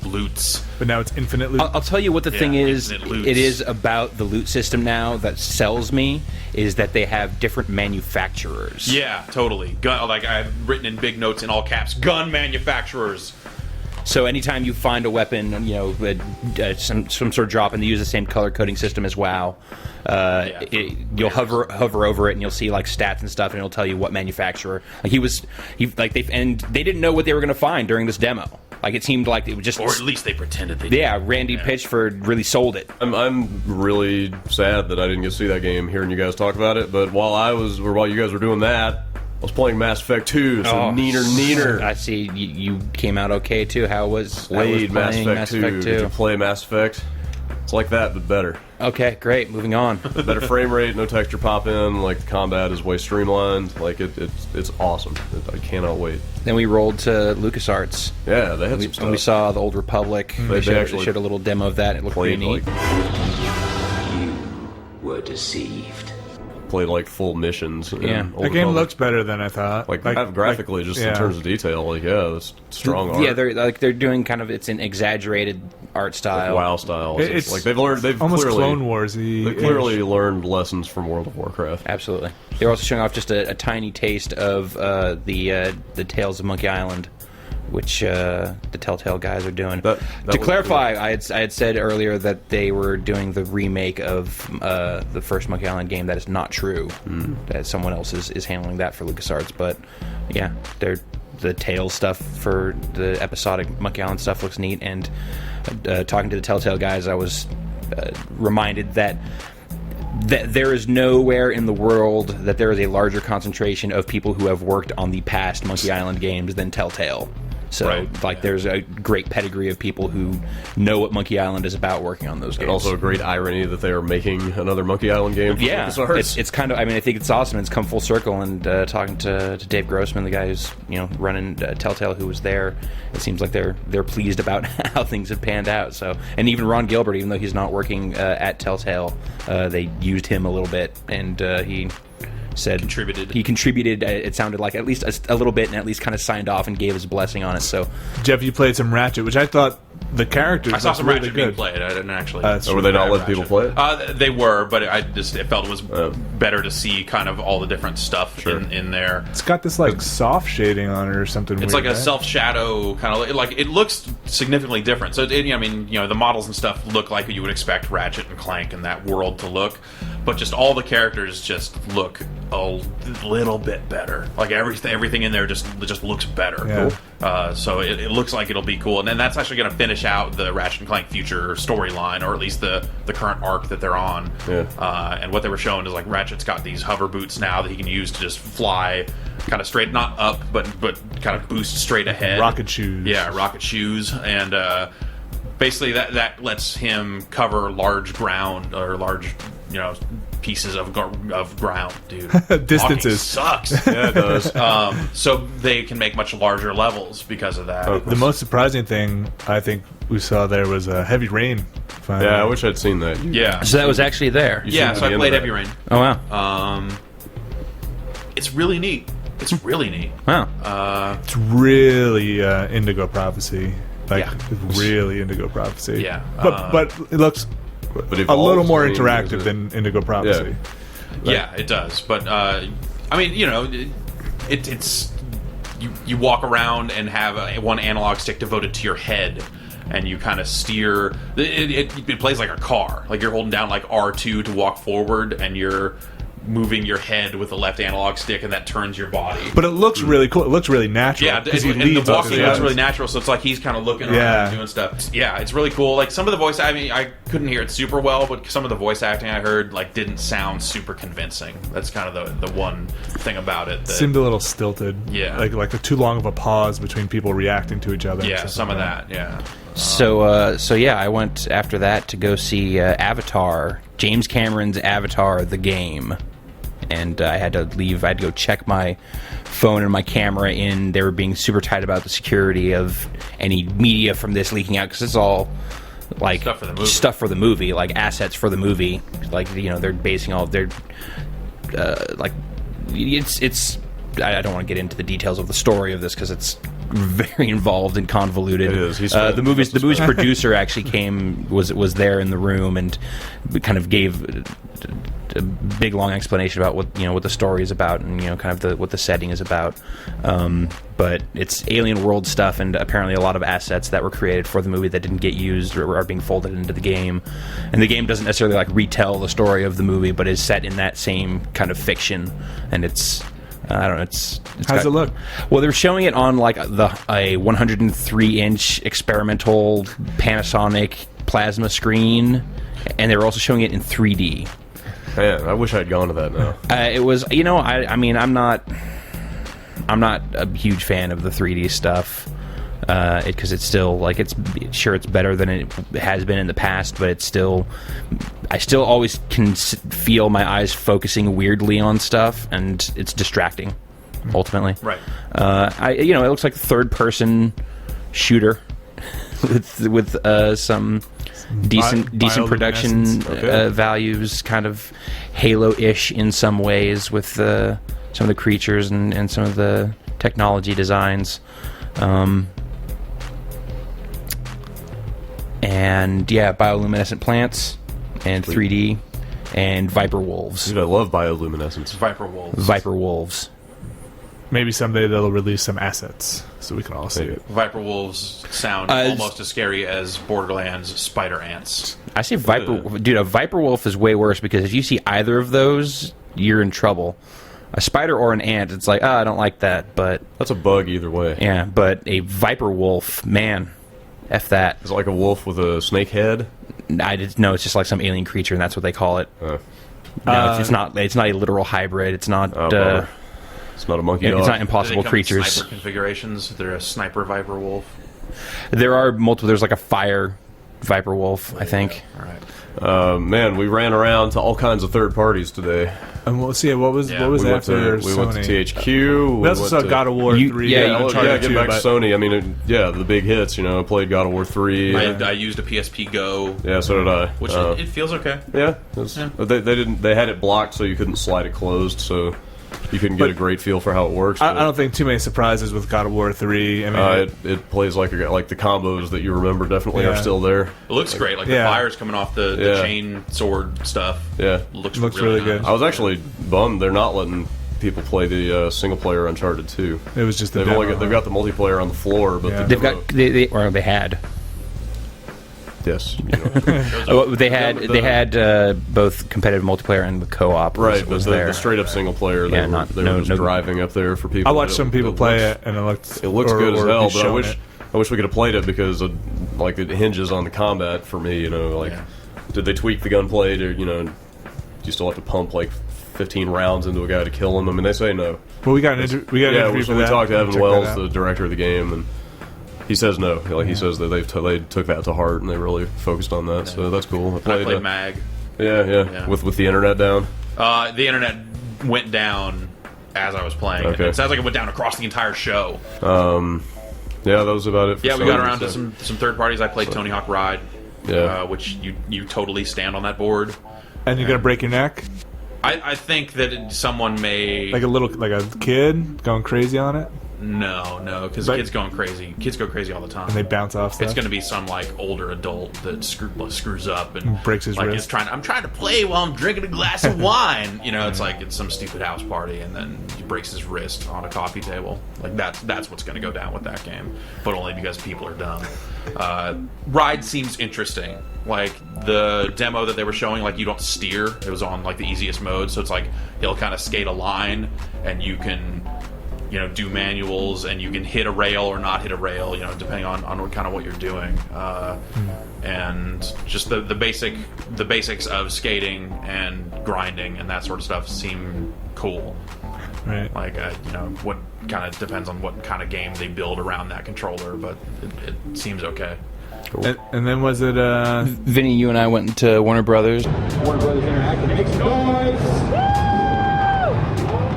loots. But now it's infinite loot. I'll tell you what the thing is. Infinite loots. It is about the loot system now that sells me is that they have different manufacturers. Yeah, totally. Like I've written in big notes in all caps, gun manufacturers. So anytime you find a weapon, some sort of drop, and they use the same color coding system as WoW, you'll hover over it, and you'll see like stats and stuff, and it'll tell you what manufacturer. They didn't know what they were going to find during this demo. Like, it seemed like it was just... Or at least they pretended they did. Yeah, Randy Pitchford really sold it. I'm really sad that I didn't get to see that game, hearing you guys talk about it, but while you guys were doing that, I was playing Mass Effect 2, so neener. I see you came out okay, too. How was played Mass playing Effect 2. Did you play Mass Effect? It's like that, but better. Okay, great. Moving on. Better frame rate, no texture pop in. Like, the combat is way streamlined. Like, it's awesome. I cannot wait. Then we rolled to LucasArts. Yeah, they had some stuff. And we saw the Old Republic. They showed a little demo of that. It looked pretty neat. You were deceived. Played like full missions. Yeah, the game looks better than I thought. Like graphically, just in terms of detail. Like, yeah, it's strong art. Yeah, they're doing kind of, it's an exaggerated art style, like WoW style. It's like they've almost clearly, Clone Wars-y. They clearly learned lessons from World of Warcraft. Absolutely. They were also showing off just a tiny taste of the Tales of Monkey Island, which the Telltale guys are doing. To clarify, I had said earlier that they were doing the remake of the first Monkey Island game. That is not true. That someone else is handling that for LucasArts. But yeah, the Tales stuff for the episodic Monkey Island stuff looks neat. And talking to the Telltale guys, I was reminded that there is nowhere in the world that there is a larger concentration of people who have worked on the past Monkey Island games than Telltale. So, there's a great pedigree of people who know what Monkey Island is about working on those games. And also a great irony that they are making another Monkey Island game for LucasArts. It's kind of, I mean, I think it's awesome. It's come full circle, and talking to Dave Grossman, the guy who's, running Telltale, who was there, it seems like they're pleased about how things have panned out. So, and even Ron Gilbert, even though he's not working at Telltale, they used him a little bit, and he said he contributed. It sounded like at least a little bit, and at least kind of signed off and gave his blessing on it. So, Jeff, you played some Ratchet, which I thought the characters. I saw some really Ratchet good. being played. I didn't actually. Were they not letting people play it? They were, but it felt it was better to see kind of all the different stuff in there. It's got this like soft shading on it or something. It's weird, like a self shadow kind of like it looks significantly different. So the models and stuff look like you would expect Ratchet and Clank in that world to look, but just all the characters just look a little bit better. Like everything in there just looks better. Yeah. So it looks like it'll be cool, and then that's actually going to finish out the Ratchet and Clank future storyline, or at least the current arc that they're on. Yeah. And what they were showing is like Ratchet's got these hover boots now that he can use to just fly kind of straight, not up, but kind of boost straight ahead. Rocket shoes. Yeah, rocket shoes, and basically that lets him cover large ground or large pieces of ground, dude. Distances sucks. Yeah, it does. So they can make much larger levels because of that. The most surprising thing I think we saw there was heavy rain. Finally. Yeah, I wish I'd seen that. Yeah. So that was actually there. Yeah, so I played Heavy Rain. Oh wow. It's really neat. It's really neat. Wow. It's really Indigo Prophecy. Really Indigo Prophecy. Yeah. But it looks a little more interactive than Indigo Prophecy. Yeah, it does. But I mean, it's you walk around and have one analog stick devoted to your head, and you kind of steer. It plays like a car. Like you're holding down like R2 to walk forward, and you're moving your head with the left analog stick, and that turns your body. But it looks really cool. It looks really natural. Yeah, and the walking looks really natural, so it's like he's kind of looking around and doing stuff. Yeah, it's really cool. Like some of the voice, I mean, I couldn't hear it super well, but some of the voice acting I heard like didn't sound super convincing. That's kind of the one thing about it. That seemed a little stilted. Yeah, like too long of a pause between people reacting to each other. Yeah, some of that. Yeah. So yeah, I went after that to go see Avatar, James Cameron's Avatar, the game. And I had to leave. I had to go check my phone and my camera in. They were being super tight about the security of any media from this leaking out, because it's all like stuff for the movie, like assets for the movie. Like they're basing all of their like it's. I don't want to get into the details of the story of this because it's very involved and convoluted. It is. The movie's producer actually was there in the room and kind of gave a big long explanation about what the story is about and kind of what the setting is about. But it's alien world stuff, and apparently a lot of assets that were created for the movie that didn't get used or are being folded into the game. And the game doesn't necessarily like retell the story of the movie, but is set in that same kind of fiction, and it's I don't know. It's How's it look? Well, they're showing it on like a 103-inch experimental Panasonic plasma screen, and they were also showing it in 3D. Man, I wish I'd gone to that now. It was, you know, I mean, I'm not a huge fan of the 3D stuff because it's still like it's better than it has been in the past, but I still always can feel my eyes focusing weirdly on stuff, and it's distracting. Ultimately, right? It looks like a third-person shooter with some decent production values, kind of Halo-ish in some ways with some of the creatures and some of the technology designs. And yeah, bioluminescent plants and 3D and viper wolves. Dude, I love bioluminescence. Viper wolves. Maybe someday they'll release some assets so we can all see it. Viper wolves sound almost as scary as Borderlands spider ants. I see viper. Dude, a viper wolf is way worse because if you see either of those, you're in trouble. A spider or an ant, it's like, I don't like that, but that's a bug either way. Yeah, but a viper wolf, man, F that. Is it like a wolf with a snake head? No, it's just like some alien creature, and that's what they call it. No, it's not. It's not a literal hybrid. It's not. It's not a monkey dog. It's not impossible creatures. Sniper configurations. They're a sniper viper wolf. There are multiple. There's like a fire viper wolf, I think. All right. Man, we ran around to all kinds of third parties today. And what was after we went to THQ. We also saw God of War 3. Get back to Sony. I mean, the big hits. I played God of War 3. I used a PSP Go. Yeah, so did I. Which it feels okay. Yeah, They had it blocked so you couldn't slide it closed. So you couldn't get a great feel for how it works. I don't think too many surprises with God of War 3. I mean, it plays like the combos that you remember definitely are still there. It looks great. Like the fire's coming off the chain sword stuff. Yeah, looks really nice. good. I was actually bummed they're not letting people play the single player Uncharted 2. It was just they've got the multiplayer on the floor, but they had. Yes, they had both competitive multiplayer and the co-op. Right, was but there. The straight up single player. They were just driving up there for people. I watched some people play it, and it looks good as hell. But I wish we could have played it because it hinges on the combat for me. Did they tweak the gunplay? Do you still have to pump 15 rounds into a guy to kill him? I mean, they say no. Well, we got an interview for that. We talked to Evan Wells, the director of the game, and he says no. He says that they took that to heart and they really focused on that. So that's cool. I played Mag. Yeah. With the internet down. The internet went down as I was playing. Okay. It sounds like it went down across the entire show. Yeah, that was about it. For we got around to some third parties. I played Tony Hawk Ride. Yeah. Which you totally stand on that board. And you're gonna break your neck. I think that someone may like a kid going crazy on it. No, because kids going crazy. Kids go crazy all the time, and they bounce off stuff. It's going to be some older adult that screws up and breaks his wrist. I'm trying to play while I'm drinking a glass of wine. It's some stupid house party, and then he breaks his wrist on a coffee table. That's what's going to go down with that game, but only because people are dumb. Ride seems interesting. The demo that they were showing, you don't steer. It was on the easiest mode, so it's he'll kind of skate a line, and you can do manuals, and you can hit a rail or not hit a rail, depending on what kind of what you're doing, and just the basics of skating and grinding and that sort of stuff seem cool. Right. What kind of depends on what kind of game they build around that controller, but it seems okay. Cool. And then was it Vinny, you and I went to Warner Brothers. Warner Brothers Interactive, make some noise!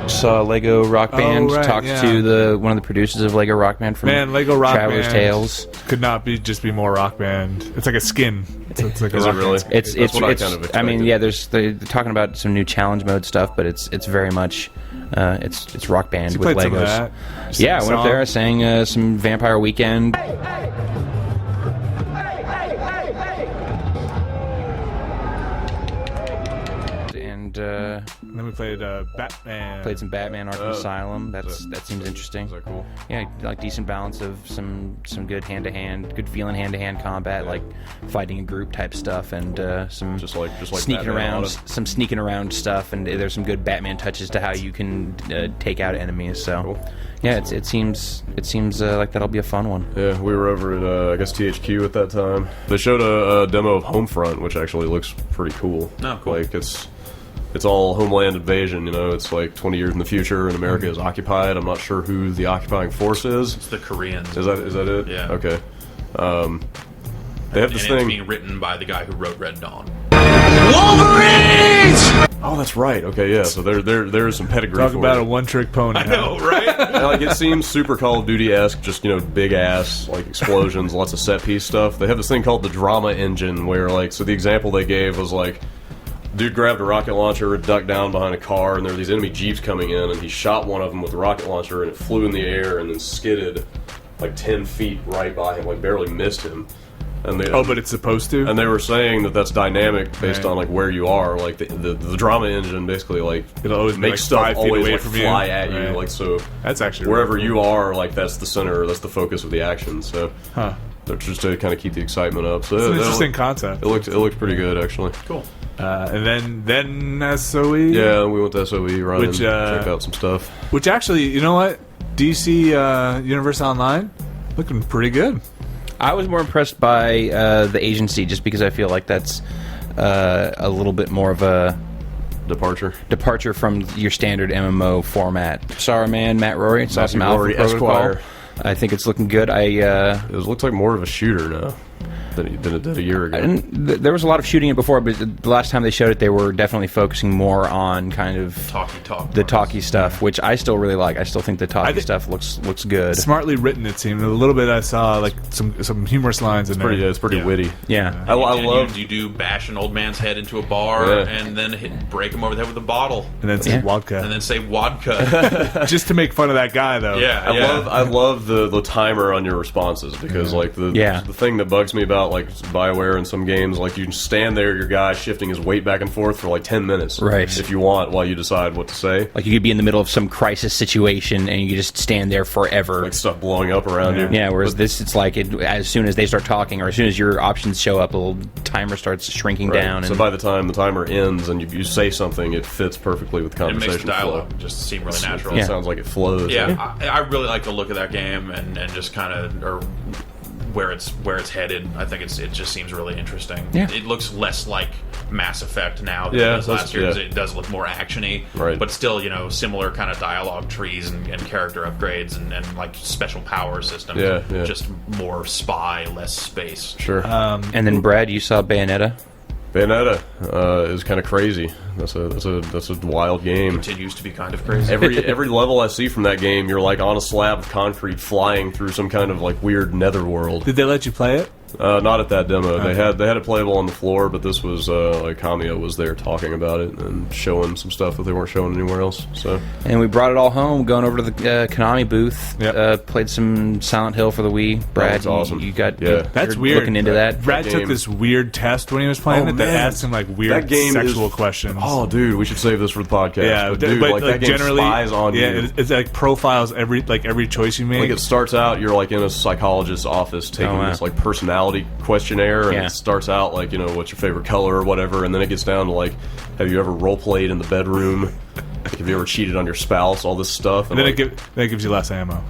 Saw Lego Rock Band, talked to one of the producers of Lego Rock Band from Lego Rock Traveler's Band Tales. Could not be more Rock Band. It's like a skin. It's like a rock really? band. It's I mean, yeah. They're talking about some new challenge mode stuff, but it's very much it's Rock Band with Legos. Some of that? Yeah, I went up there, sang some Vampire Weekend. And then we played Batman. Played some Batman Arkham Asylum. That seems interesting. Is that cool? Yeah, like decent balance of some good hand-to-hand, good feeling hand-to-hand combat, like fighting in group type stuff, and some just like sneaking Batman around, Auto. some sneaking around stuff, and there's some good Batman touches to how you can take out enemies. So, cool. Yeah, it seems like that'll be a fun one. Yeah, we were over at I guess THQ at that time. They showed a demo of Homefront, which actually looks pretty cool. Oh, cool. Like it's all Homeland Invasion. You know, it's like 20 years in the future, and America is occupied. I'm not sure who the occupying force is. It's the Koreans. Is that it? Yeah. Okay. They have this and thing. It's being written by the guy who wrote Red Dawn. Wolverines! Oh, that's right. Okay, yeah. So there is some pedigree. Talk for about it. a one-trick pony. I know, right? And, like, it seems super Call of Duty-esque, just, you know, big ass, like, explosions, lots of set piece stuff. They have this thing called the drama engine, where, like, so the example they gave was like, dude grabbed a rocket launcher, ducked down behind a car, and there were these enemy jeeps coming in, and he shot one of them with the rocket launcher, and it flew in the air and then skidded like 10 feet right by him, like barely missed him. And they, but it's supposed to. And they were saying that that's dynamic based on like where you are. Like the drama engine basically like it'll always make like stuff 5 feet always away like from fly you. at you. Right. Like so, that's actually wherever really cool. you are, like that's the center, that's the focus of the action. So, they're just to kind of keep the excitement up. So It's an that interesting concept. It looked pretty good actually. Cool. And then SOE. Yeah, we went to SOE, Ryan, Which checked out some stuff. Which actually, you know what, DC Universe Online looking pretty good. I was more impressed by the agency, just because I feel like that's a little bit more of a departure from your standard MMO format. Saruman, Matt Rory, saw some Alpha Protocol. I think it's looking good. It looks like more of a shooter now than it did a year ago. There was a lot of shooting it before, but the last time they showed it, they were definitely focusing more on kind of the talky stuff, which I still really like. I still think the talky stuff looks good. Smartly written, it seemed. A little bit I saw like some humorous lines in there. It's pretty witty. Yeah. I love you do bash an old man's head into a bar and then break him over the head with a bottle. And then say vodka. And then say vodka. Just to make fun of that guy, though. I love the timer on your responses, because like the thing that bugs me about like BioWare and some games, like you can stand there, your guy shifting his weight back and forth for like 10 minutes, right? If you want, while you decide what to say. Like you could be in the middle of some crisis situation and you could just stand there forever, like stuff blowing up around you. Yeah, whereas this, it's like as soon as they start talking, or as soon as your options show up, a little timer starts shrinking down. So by the time the timer ends and you say something, it fits perfectly with the It conversation makes the dialogue flow. just seem really natural. It sounds like it flows. Yeah, I really like the look of that game and just kind of where it's headed. I think it just seems really interesting. Yeah. It looks less like Mass Effect now than it does last year. It does look more actiony, but still, similar kind of dialogue trees and character upgrades and like special power systems. Just more spy, less space. Sure. And then Brad, you saw Bayonetta. Bayonetta is kind of crazy. That's a wild game. Continues to be kind of crazy. Every level I see from that game, you're like on a slab of concrete flying through some kind of like weird netherworld. Did they let you play it? Not at that demo. Okay. They had it playable on the floor, but this was like Kamiya was there talking about it and showing some stuff that they weren't showing anywhere else. So, and we brought it all home, going over to the Konami booth. Played some Silent Hill for the Wii. Brad, that's awesome. You got that's you're weird. Looking into that. Brad took this weird test when he was playing it that asked him like weird sexual questions. Oh, dude, we should save this for the podcast. Yeah, but, dude, like that game generally spies on you. It's like profiles every choice you make. Like it starts out, you're like in a psychologist's office taking this like personality questionnaire, and it starts out like, what's your favorite color or whatever, and then it gets down to like, have you ever role played in the bedroom? Like, have you ever cheated on your spouse? All this stuff, and then it gives you less ammo.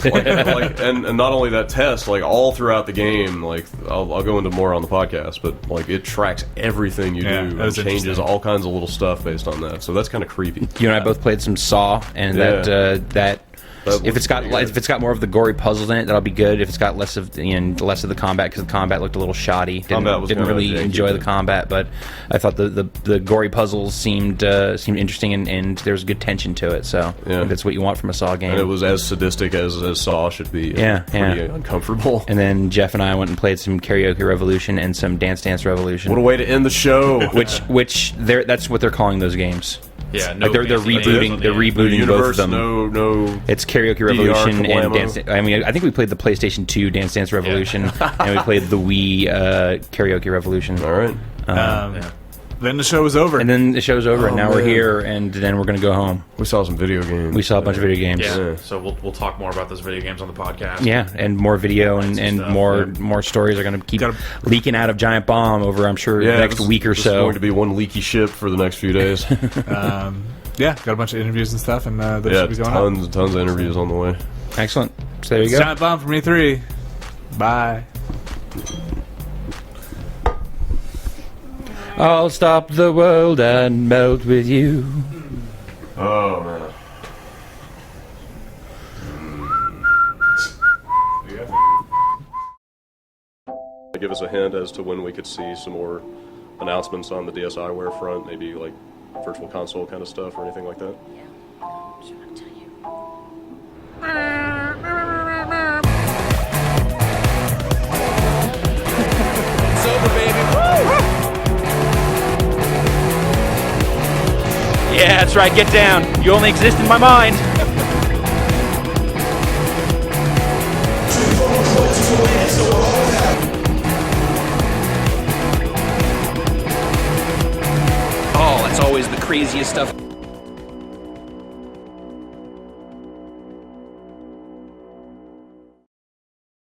and not only that test, like all throughout the game, like I'll go into more on the podcast, but like it tracks everything you do and changes all kinds of little stuff based on that. So that's kind of creepy. You and I both played some Saw, and that if it's got more of the gory puzzles in it, that'll be good. If it's got less of the combat, because the combat looked a little shoddy. Didn't really enjoy the combat, but I thought the gory puzzles seemed interesting, and there's good tension to it. So I think that's what you want from a Saw game. And it was as sadistic as Saw should be. Pretty uncomfortable. And then Jeff and I went and played some Karaoke Revolution and some Dance Dance Revolution. What a way to end the show! Which that's what they're calling those games. Yeah, like they're rebooting both of them. No, it's Karaoke Revolution and Dance. I mean, I think we played the PlayStation 2 Dance Dance Revolution, and we played the Wii Karaoke Revolution. All right. Then the show was over. And then the show's over, and now we're man. here, and then we're going to go home. We saw some video games. We saw a bunch of video games. Yeah. So we'll talk more about those video games on the podcast. Yeah, and more video and more stories are going to keep leaking out of Giant Bomb over, I'm sure, the next week or This so. is going to be one leaky ship for the next few days. Yeah, got a bunch of interviews and stuff, and those should be going on. tons of interviews on the way. Excellent. So there you go. Giant Bomb from E3. Bye. I'll stop the world and melt with you. Oh, man. Give us a hint as to when we could see some more announcements on the DSiWare front, maybe like virtual console kind of stuff or anything like that? It's over, baby. Woo! Yeah, that's right. Get down. You only exist in my mind. Oh, that's always the craziest stuff.